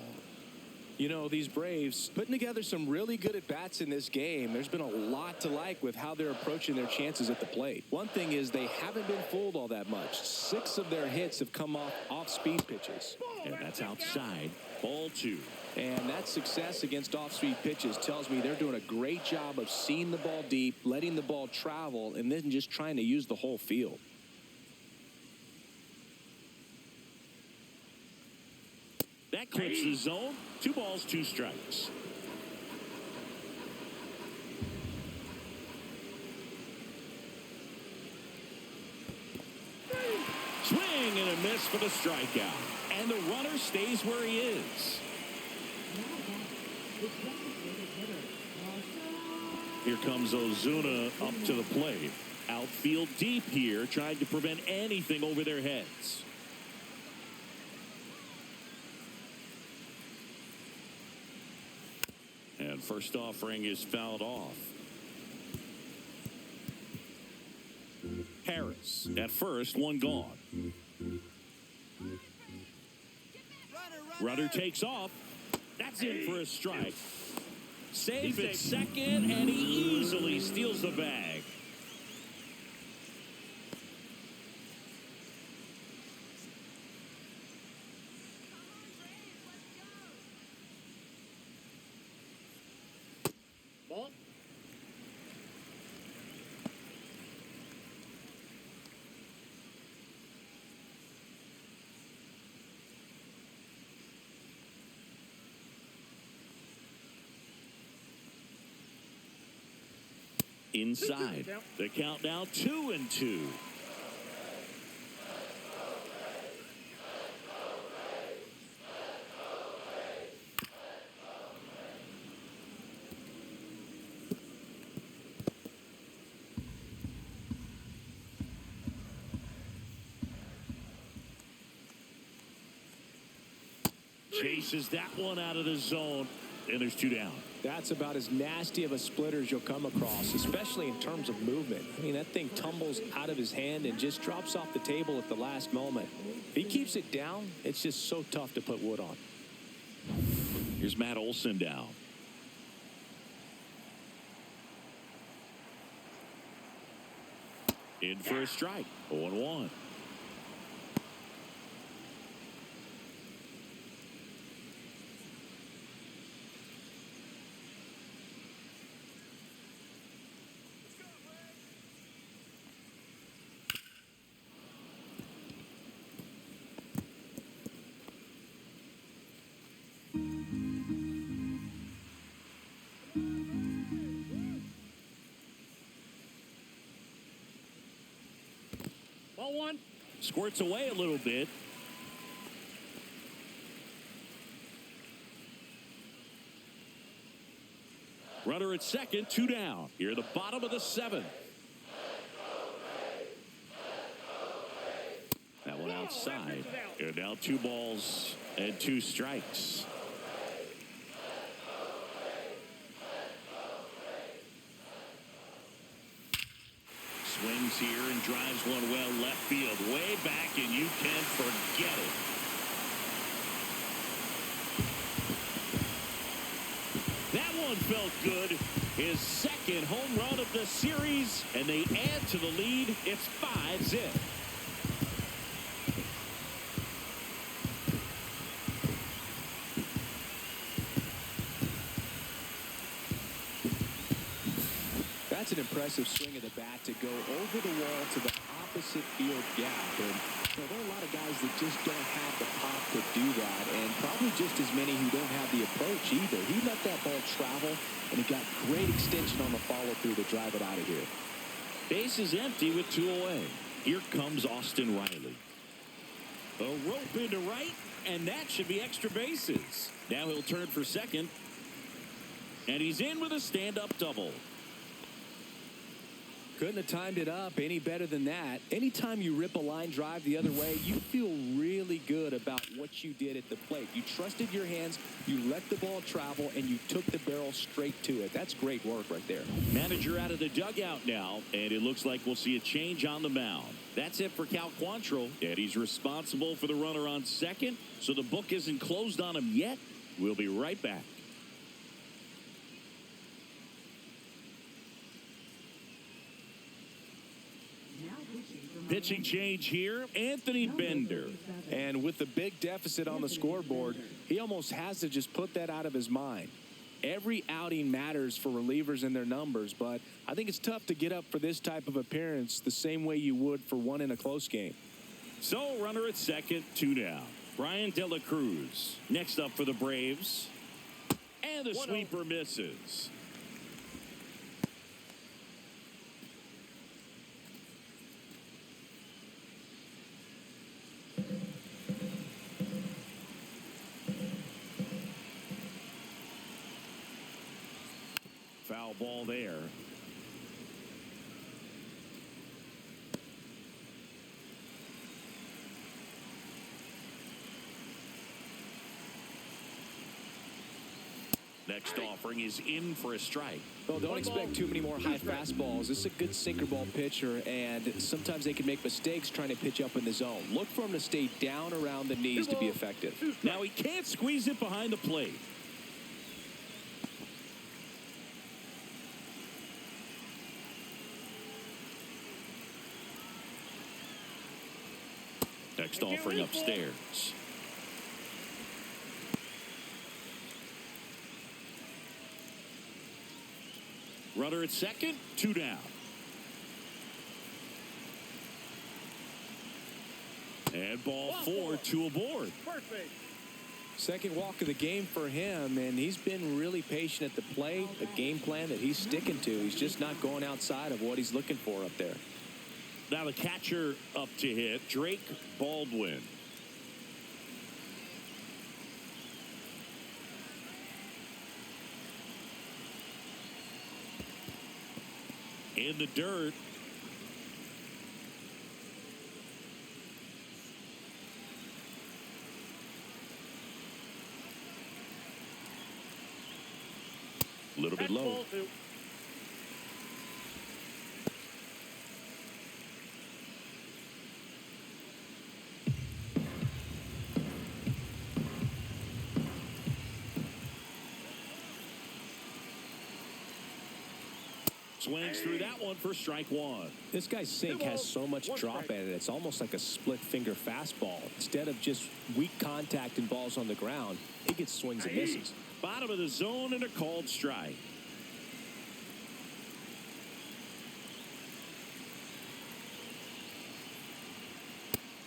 You know, these Braves putting together some really good at-bats in this game. There's been a lot to like with how they're approaching their chances at the plate. One thing is they haven't been fooled all that much. 6 of their hits have come off-speed pitches. And that's outside. Ball 2. And that success against off-speed pitches tells me they're doing a great job of seeing the ball deep, letting the ball travel, and then just trying to use the whole field. That clips the zone. 2 balls, 2 strikes. Swing and a miss for the strikeout. And the runner stays where he is. Here comes Ozuna up to the plate. Outfield deep here, trying to prevent anything over their heads. And first offering is fouled off. Harris at first, 1 gone. Runner takes off. That's in for a strike. Safe at second, and he easily steals the bag. Ball. Inside. The count now 2-2. Chases that one out of the zone, and there's 2 down. That's about as nasty of a splitter as you'll come across, especially in terms of movement. I mean, that thing tumbles out of his hand and just drops off the table at the last moment. If he keeps it down, it's just so tough to put wood on. Here's Matt Olson down. In for a strike. 0-1. Ball one. Squirts away a little bit. Runner at second, 2 down. Here at the bottom of the 7th. That one outside. And now 2 balls and 2 strikes. Swings here and drives one well left field. Way back, and you can forget it. That one felt good. His 2nd home run of the series, and they add to the lead. It's 5-zip. that's an impressive swing of the bat to go over the wall to the opposite field gap. And there are a lot of guys that just don't have the pop to do that, and probably just as many who don't have the approach either. He let that ball travel, and he got great extension on the follow-through to drive it out of here. Base is empty with 2 away. Here comes Austin Riley. A rope into right, and that should be extra bases. Now he'll turn for second, and he's in with a stand-up double. Couldn't have timed it up any better than that. Anytime you rip a line drive the other way, you feel really good about what you did at the plate. You trusted your hands, you let the ball travel, and you took the barrel straight to it. That's great work right there. Manager out of the dugout now, and it looks like we'll see a change on the mound. That's it for Cal Quantrill, and he's responsible for the runner on second, so the book isn't closed on him yet. We'll be right back. Pitching change here, Anthony Bender. And with the big deficit on the scoreboard, he almost has to just put that out of his mind. Every outing matters for relievers and their numbers, but I think it's tough to get up for this type of appearance the same way you would for one in a close game. So, runner at second, 2 down. Brian De La Cruz. Next up for the Braves. And the sweeper misses. Foul ball there. Next offering is in for a strike. Well, don't expect too many more high fastballs. This is a good sinker ball pitcher, and sometimes they can make mistakes trying to pitch up in the zone. Look for him to stay down around the knees to be effective. Now he can't squeeze it behind the plate. Next offering upstairs. Runner at second, 2 down. And ball 4, 2 aboard. Perfect. Second walk of the game for him, and he's been really patient at the plate. The game plan that he's sticking to. He's just not going outside of what he's looking for up there. Now the catcher up to hit, Drake Baldwin. In the dirt. A little bit low. Swings through that one for strike 1. This guy's sink has so much drop in it. It's almost like a split finger fastball. Instead of just weak contact and balls on the ground, he gets swings and misses. Bottom of the zone and a called strike.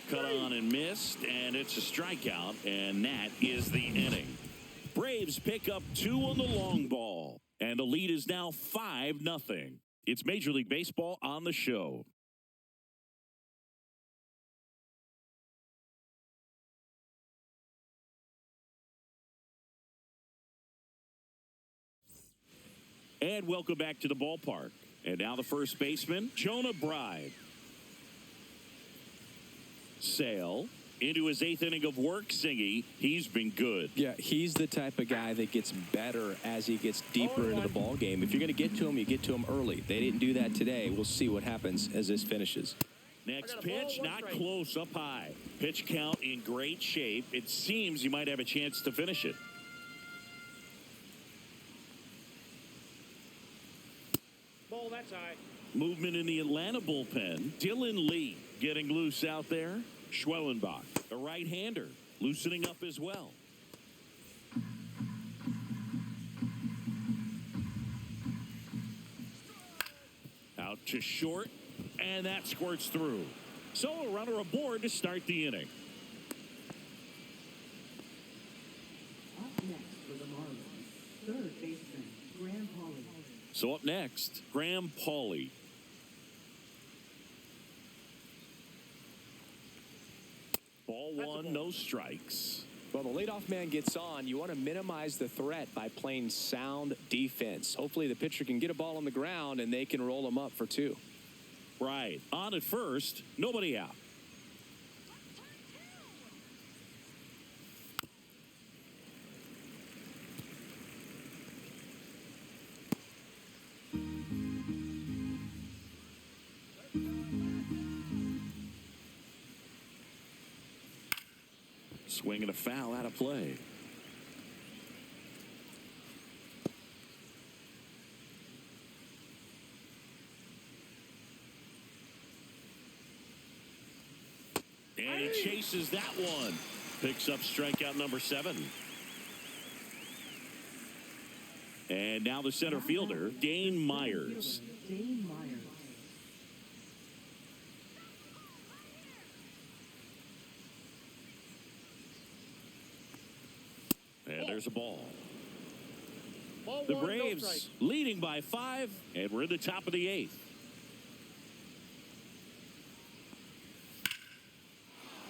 Cut on and missed, and it's a strikeout, and that is the inning. Braves pick up 2 on the long ball, and the lead is now 5-0. It's Major League Baseball on the show. And welcome back to the ballpark. And now the first baseman, Jonah Bride. Sale into his 8th inning of work, Singy. He's been good. Yeah, he's the type of guy that gets better as he gets deeper into the ball game. If you're going to get to him, you get to him early. They didn't do that today. We'll see what happens as this finishes. Next pitch, not close, up high. Pitch count in great shape. It seems he might have a chance to finish it. Ball, that's high. Movement in the Atlanta bullpen. Dylan Lee getting loose out there. Schwellenbach, the right-hander, loosening up as well. to short, and that squirts through. So a runner aboard to start the inning. Up next for the Marlins, third baseman, Graham Pauley. So up next, Graham Pauley. Ball one, no strikes. Well, the leadoff man gets on. You want to minimize the threat by playing sound defense. Hopefully the pitcher can get a ball on the ground and they can roll him up for 2. Right. On at first, nobody out. Swing and a foul out of play. And he chases that one. Picks up strikeout number 7. And now the center fielder, Dane Myers. Dane Myers. And there's a ball. Ball The one, no Braves strike. leading by 5, and we're in the top of the 8th.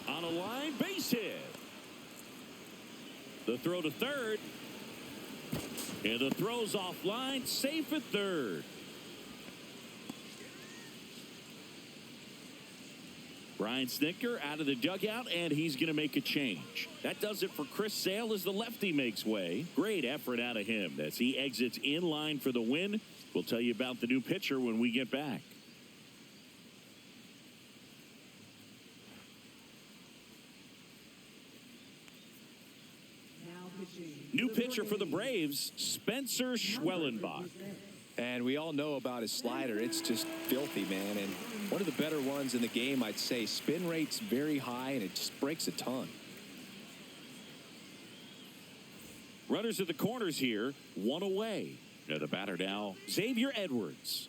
On a line, base hit. The throw to third. And the throw's offline, safe at third. Brian Snitker out of the dugout, and he's going to make a change. That does it for Chris Sale as the lefty makes way. Great effort out of him as he exits in line for the win. We'll tell you about the new pitcher when we get back. Now pitching. New pitcher for the Braves, Spencer Schwellenbach. And we all know about his slider. It's just filthy, man. And one of the better ones in the game, I'd say. Spin rate's very high, and it just breaks a ton. Runners at the corners here, 1 away. Now the batter now, Xavier Edwards.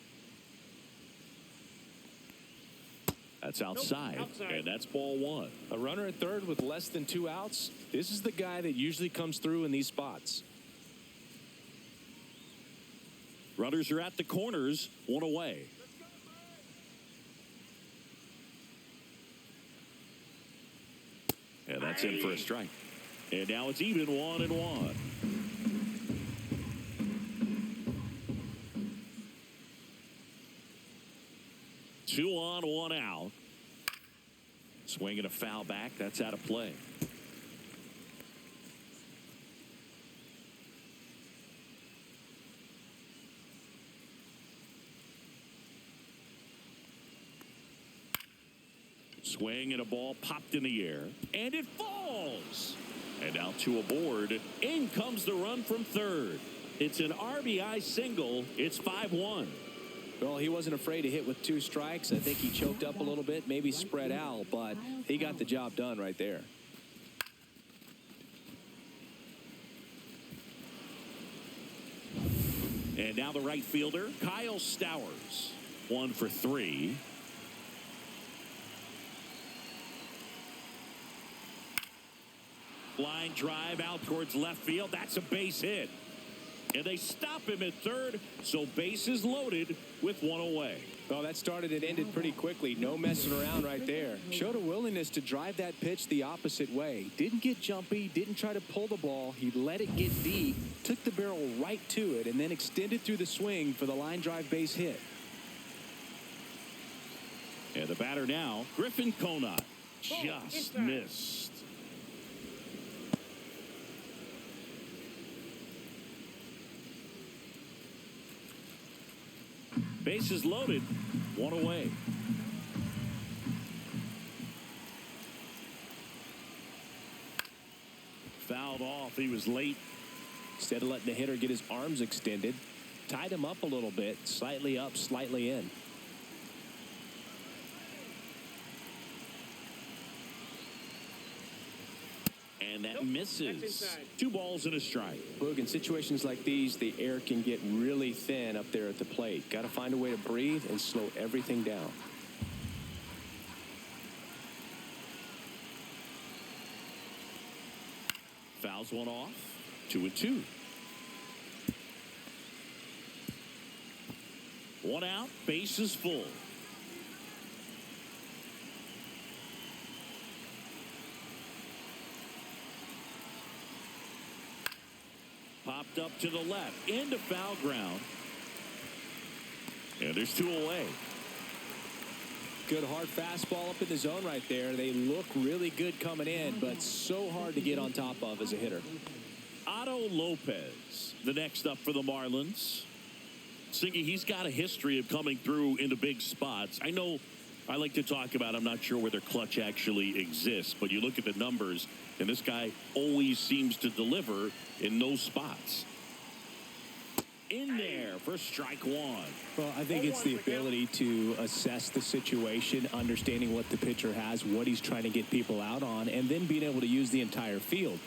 That's outside, Nope, outside. and that's ball 1. A runner at third with less than 2 outs. This is the guy that usually comes through in these spots. Runners are at the corners, 1 away. And that's in for a strike. And now it's even 1-1. Two on, 1 out. Swinging a foul back. That's out of play. Swing and a ball popped in the air, and it falls. And now 2 aboard. In comes the run from third. It's an RBI single. It's 5-1. Well, he wasn't afraid to hit with 2 strikes. I think he choked up a little bit, maybe spread out, but he got the job done right there. And now the right fielder, Kyle Stowers. 1 for 3. Line drive out towards left field. That's a base hit. And they stop him at third, so bases loaded with 1 away. Well, that started and ended pretty quickly. No messing around right there. Showed a willingness to drive that pitch the opposite way. Didn't get jumpy, didn't try to pull the ball. He let it get deep, took the barrel right to it, and then extended through the swing for the line drive base hit. And the batter now, Griffin Conant. Just missed. Bases loaded, 1 away. Fouled off. He was late. Instead of letting the hitter get his arms extended, tied him up a little bit, slightly up, slightly in. And that misses. 2 balls and a strike. Look, in situations like these, the air can get really thin up there at the plate. Got to find a way to breathe and slow everything down. Fouls one off. 2-2. 1 out. Bases full. Popped up to the left. Into foul ground. And there's 2 away. Good hard fastball up in the zone right there. They look really good coming in, but so hard to get on top of as a hitter. Otto Lopez, the next up for the Marlins. Singy, he's got a history of coming through into big spots. I know I like to talk about, I'm not sure whether clutch actually exists, but you look at the numbers, and this guy always seems to deliver in those spots. In there for strike 1. Well, I think it's the ability to assess the situation, understanding what the pitcher has, what he's trying to get people out on, and then being able to use the entire field.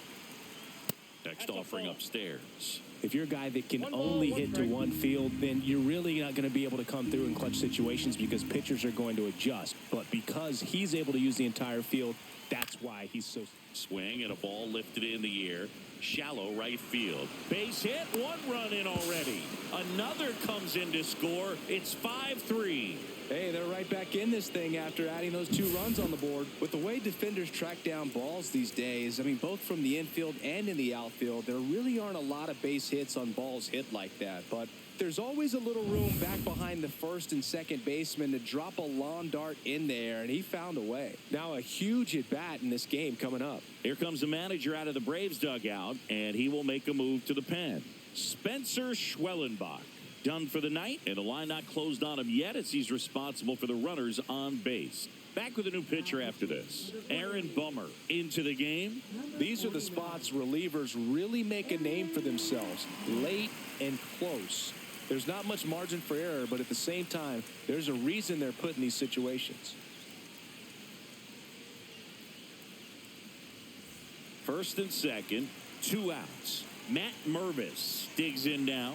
Next offering upstairs. If you're a guy that can only hit to one field, then you're really not going to be able to come through in clutch situations because pitchers are going to adjust. But because he's able to use the entire field, that's why he's so... Swing and a ball lifted in the air. Shallow right field. Base hit. 1 run in already. Another comes in to score. It's 5-3. Hey, they're right back in this thing after adding those 2 runs on the board. With the way defenders track down balls these days, I mean, both from the infield and in the outfield, there really aren't a lot of base hits on balls hit like that. But there's always a little room back behind the first and second baseman to drop a lawn dart in there, and he found a way. Now a huge at-bat in this game coming up. Here comes the manager out of the Braves dugout, and he will make a move to the pen. Spencer Schwellenbach. Done for the night, and the line not closed on him yet as he's responsible for the runners on base. Back with a new pitcher after this. Aaron Bummer into the game. These are the spots relievers really make a name for themselves. Late and close. There's not much margin for error, but at the same time, there's a reason they're put in these situations. First and second, 2 outs. Matt Mervis digs in now.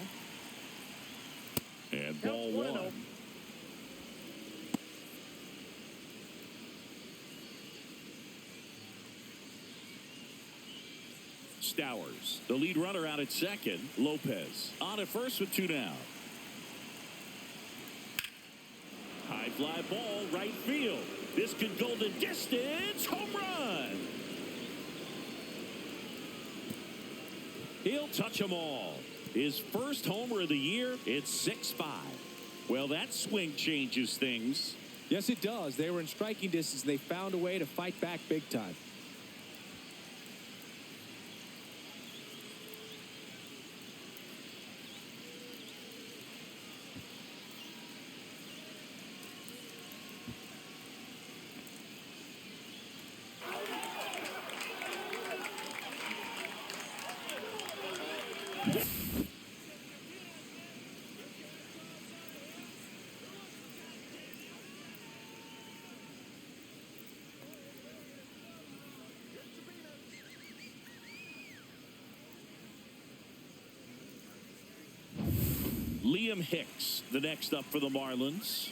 And ball 1. Stowers, the lead runner out at second. Lopez on at first with 2 down. High fly ball, right field. This could go the distance. Home run. He'll touch them all. His first homer of the year. It's 6-5. Well, that swing changes things. Yes, it does. They were in striking distance. They found a way to fight back big time. Liam Hicks, the next up for the Marlins.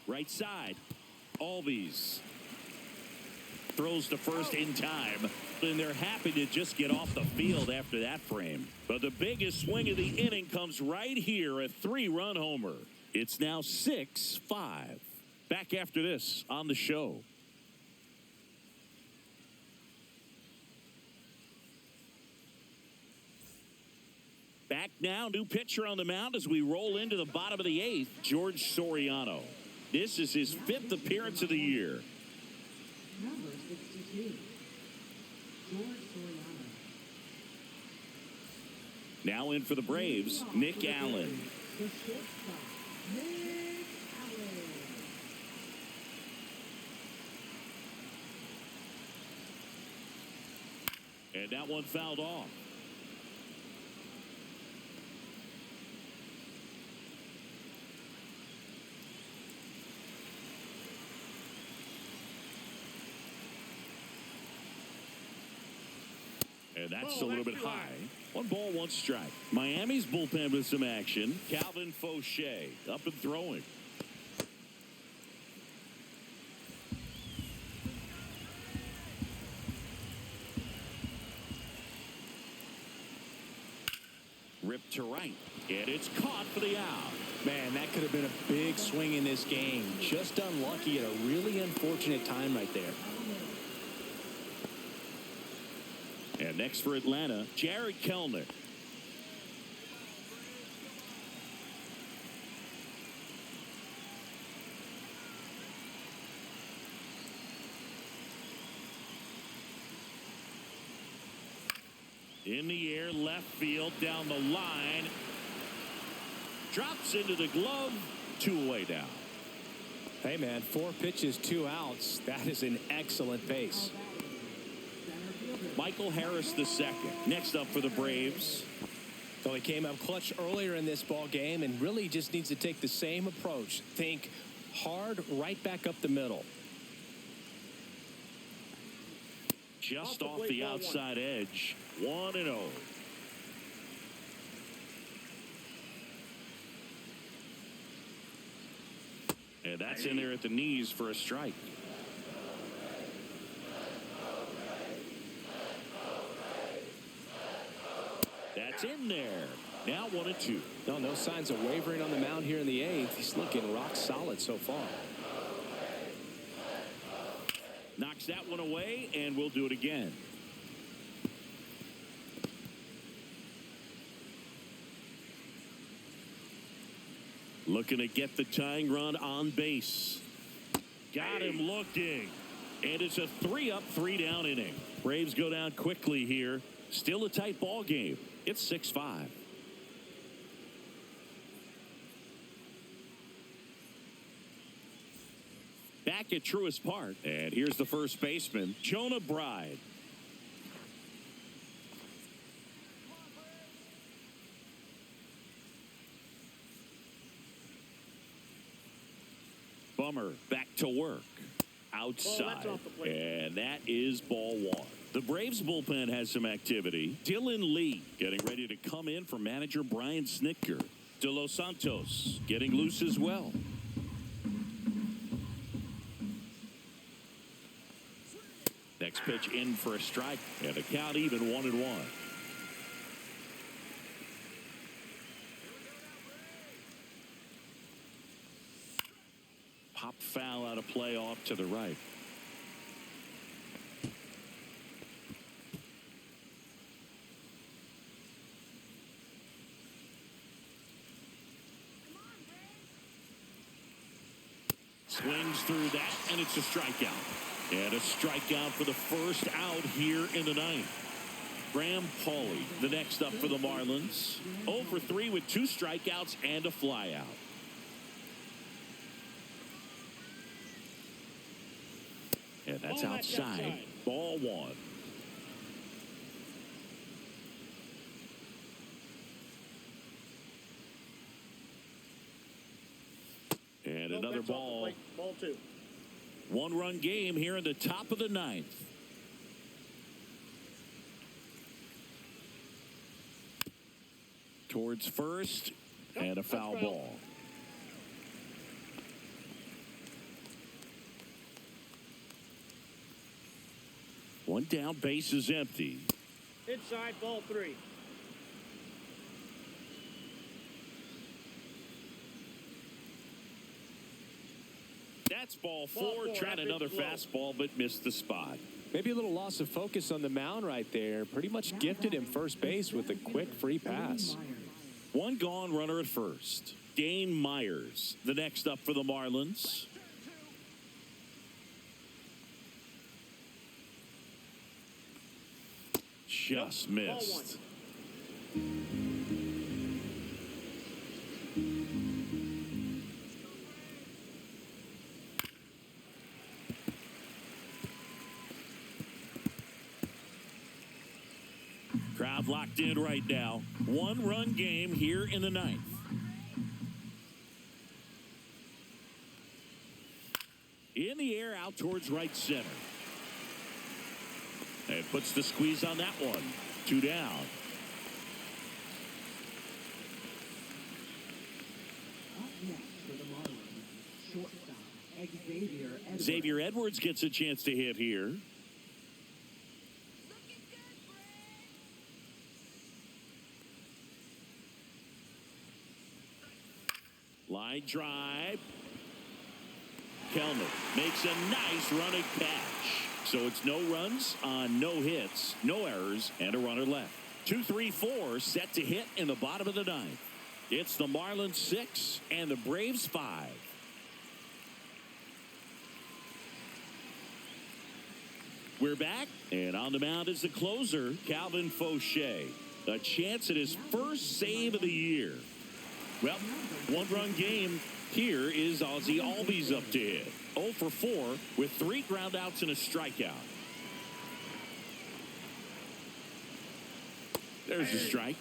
Right side. Albies throws to first in time. And they're happy to just get off the field after that frame. But the biggest swing of the inning comes right here, a 3-run homer. It's now 6-5. Back after this on the show. Back now, new pitcher on the mound as we roll into the bottom of the 8th, George Soriano. This is his 5th appearance of the year. Number 62, George Soriano. Now in for the Braves, Nick Allen. The shortstop, Nick Allen. And that one fouled off. And that's a little bit high. 1 ball, 1 strike. Miami's bullpen with some action. Calvin Fauché up and throwing. Ripped to right. And it's caught for the out. Man, that could have been a big swing in this game. Just unlucky at a really unfortunate time right there. And next for Atlanta, Jared Kelenic. In the air, left field, down the line. Drops into the glove. 2 away now. Hey, man, 4 pitches, 2 outs. That is an excellent pace. Michael Harris the second. Next up for the Braves. So he came up clutch earlier in this ball game and really just needs to take the same approach. Think hard right back up the middle. Just off the outside edge. 1-0. And that's in there at the knees for a strike. That's in there. Now 1-2. No signs of wavering on the mound here in the 8th. He's looking rock solid so far. Knocks that one away, and we'll do it again. Looking to get the tying run on base. Got him looking. And it's a 3-up, 3-down inning. Braves go down quickly here. Still a tight ball game. It's 6-5. Back at Truist Park. And here's the first baseman, Jonah Bride. Bummer back to work. Outside. And that is ball 1. The Braves bullpen has some activity. Dylan Lee getting ready to come in for manager Brian Snitker. De Los Santos getting loose as well. Next pitch in for a strike, and a count even 1-1. Pop foul out of play off to the right. Swings through that, and it's a strikeout. And a strikeout for the first out here in the 9th. Graham Pauley, the next up for the Marlins. 0 for 3 with 2 strikeouts and a flyout. And that's outside. Ball 1. And another ball. Ball 2. 1-run game here in the top of the 9th. Towards first, and a foul ball. One down, base is empty. Inside, ball 3. That's ball 4. Tried another fastball, but missed the spot. Maybe a little loss of focus on the mound right there. Pretty much gifted him first base with a quick free pass. 1 gone, runner at first. Dane Myers, the next up for the Marlins. Just missed. Crowd locked in right now. 1-run game here in the 9th. In the air, out towards right center. And puts the squeeze on that one. 2 down. Up next for the Marlins, shortstop Xavier Edwards. Xavier Edwards gets a chance to hit here. Line drive. Kellner makes a nice running catch. So it's no runs on no hits, no errors, and a runner left. 2-3-4 set to hit in the bottom of the ninth. It's the Marlins 6 and the Braves 5. We're back, and on the mound is the closer, Calvin Fauché. A chance at his first save of the year. Well, one-run game. Here is Ozzie Albies up to hit. 0 for 4 with 3 groundouts and a strikeout. There's the strike.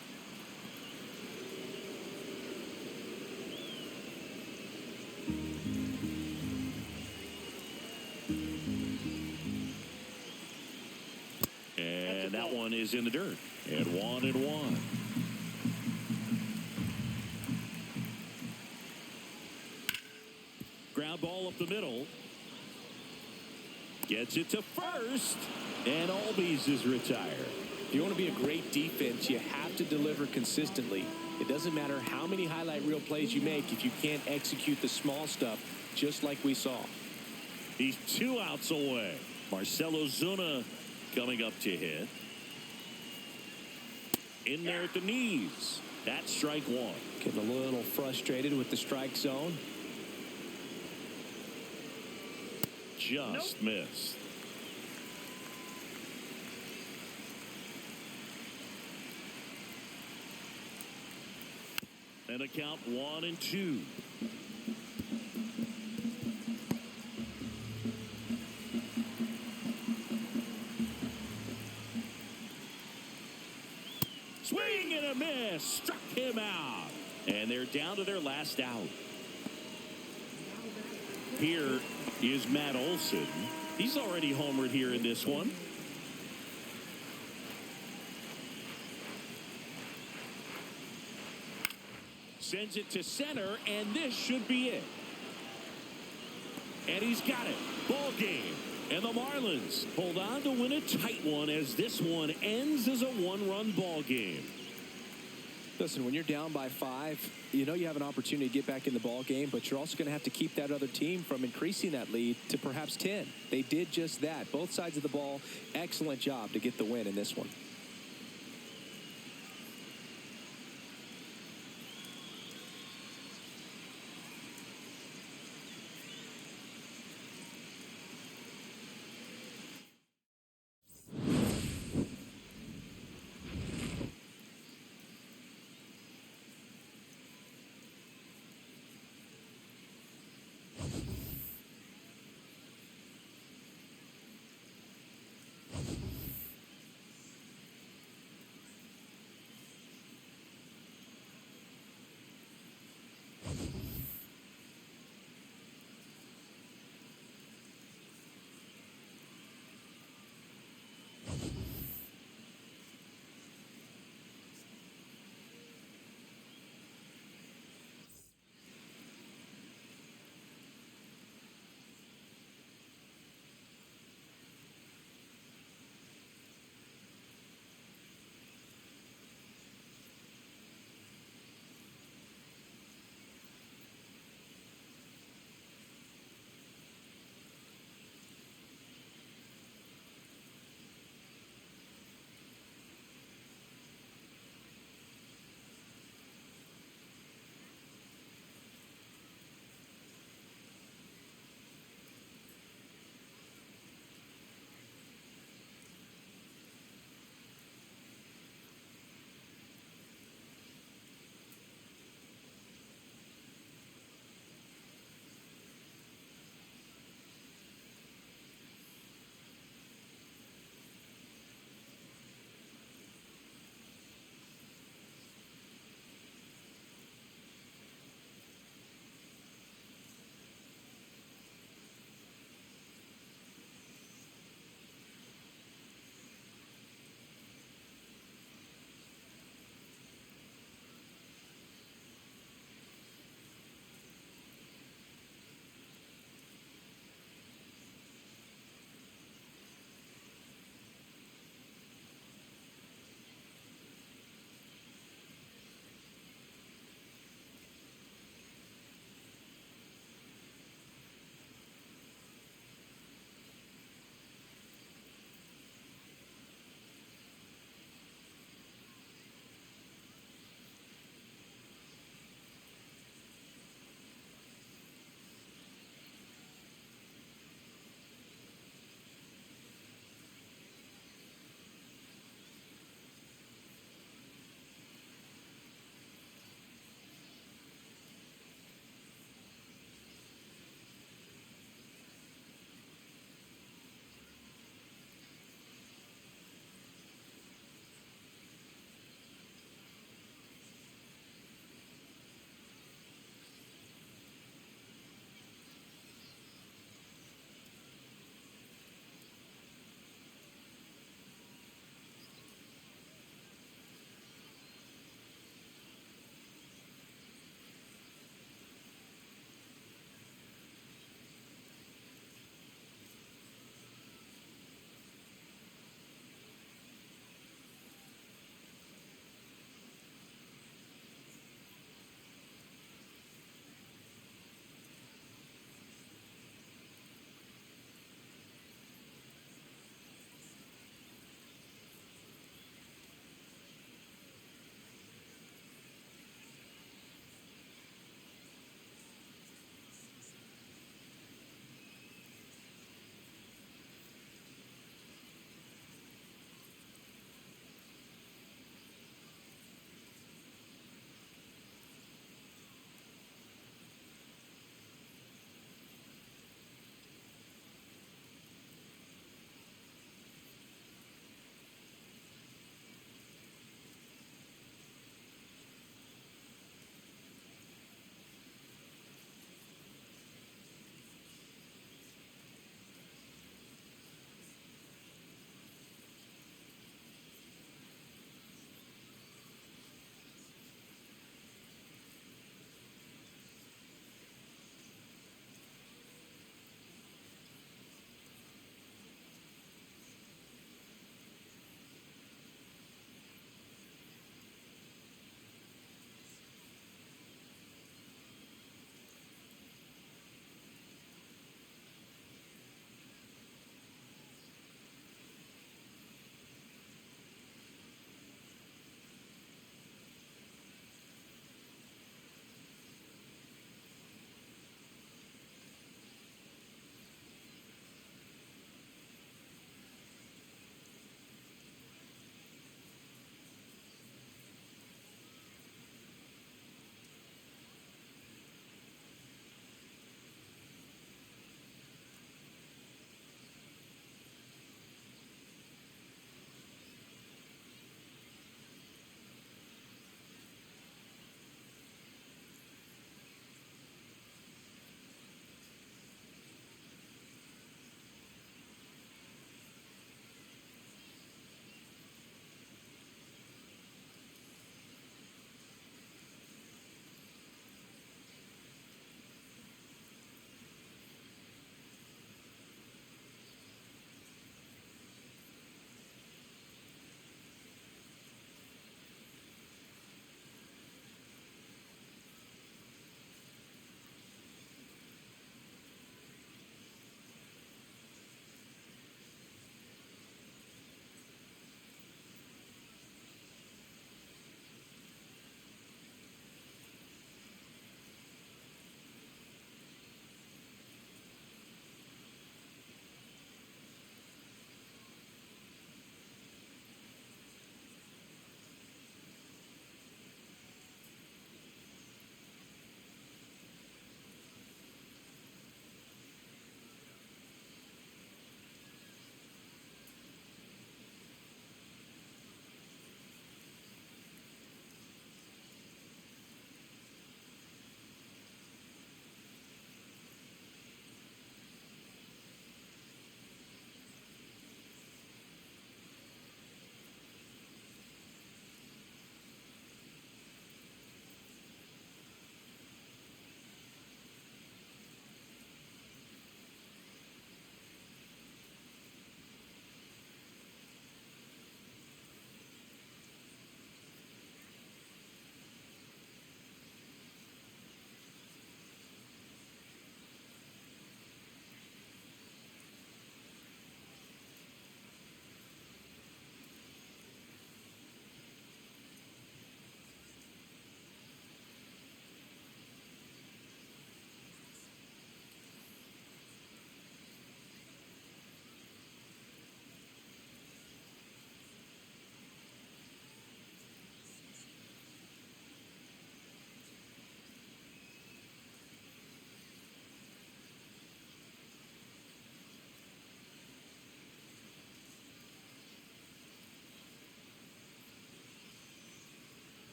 And that one is in the dirt. And 1-1. Ground ball up the middle. Gets it to first. And Albies is retired. If you want to be a great defense, you have to deliver consistently. It doesn't matter how many highlight reel plays you make if you can't execute the small stuff, just like we saw. He's 2 outs away. Marcelo Zuna coming up to hit. In there at the knees. That's strike 1. Getting a little frustrated with the strike zone. Just missed. And a count 1-2. Swing and a miss. Struck him out. And they're down to their last out. Here is Matt Olson. He's already homered here in this one. Sends it to center, and this should be it. And he's got it. Ball game. And the Marlins hold on to win a tight one as this one ends as a 1-run ball game. Listen, when you're down by 5, you know you have an opportunity to get back in the ball game, but you're also going to have to keep that other team from increasing that lead to perhaps 10. They did just that. Both sides of the ball, excellent job to get the win in this one.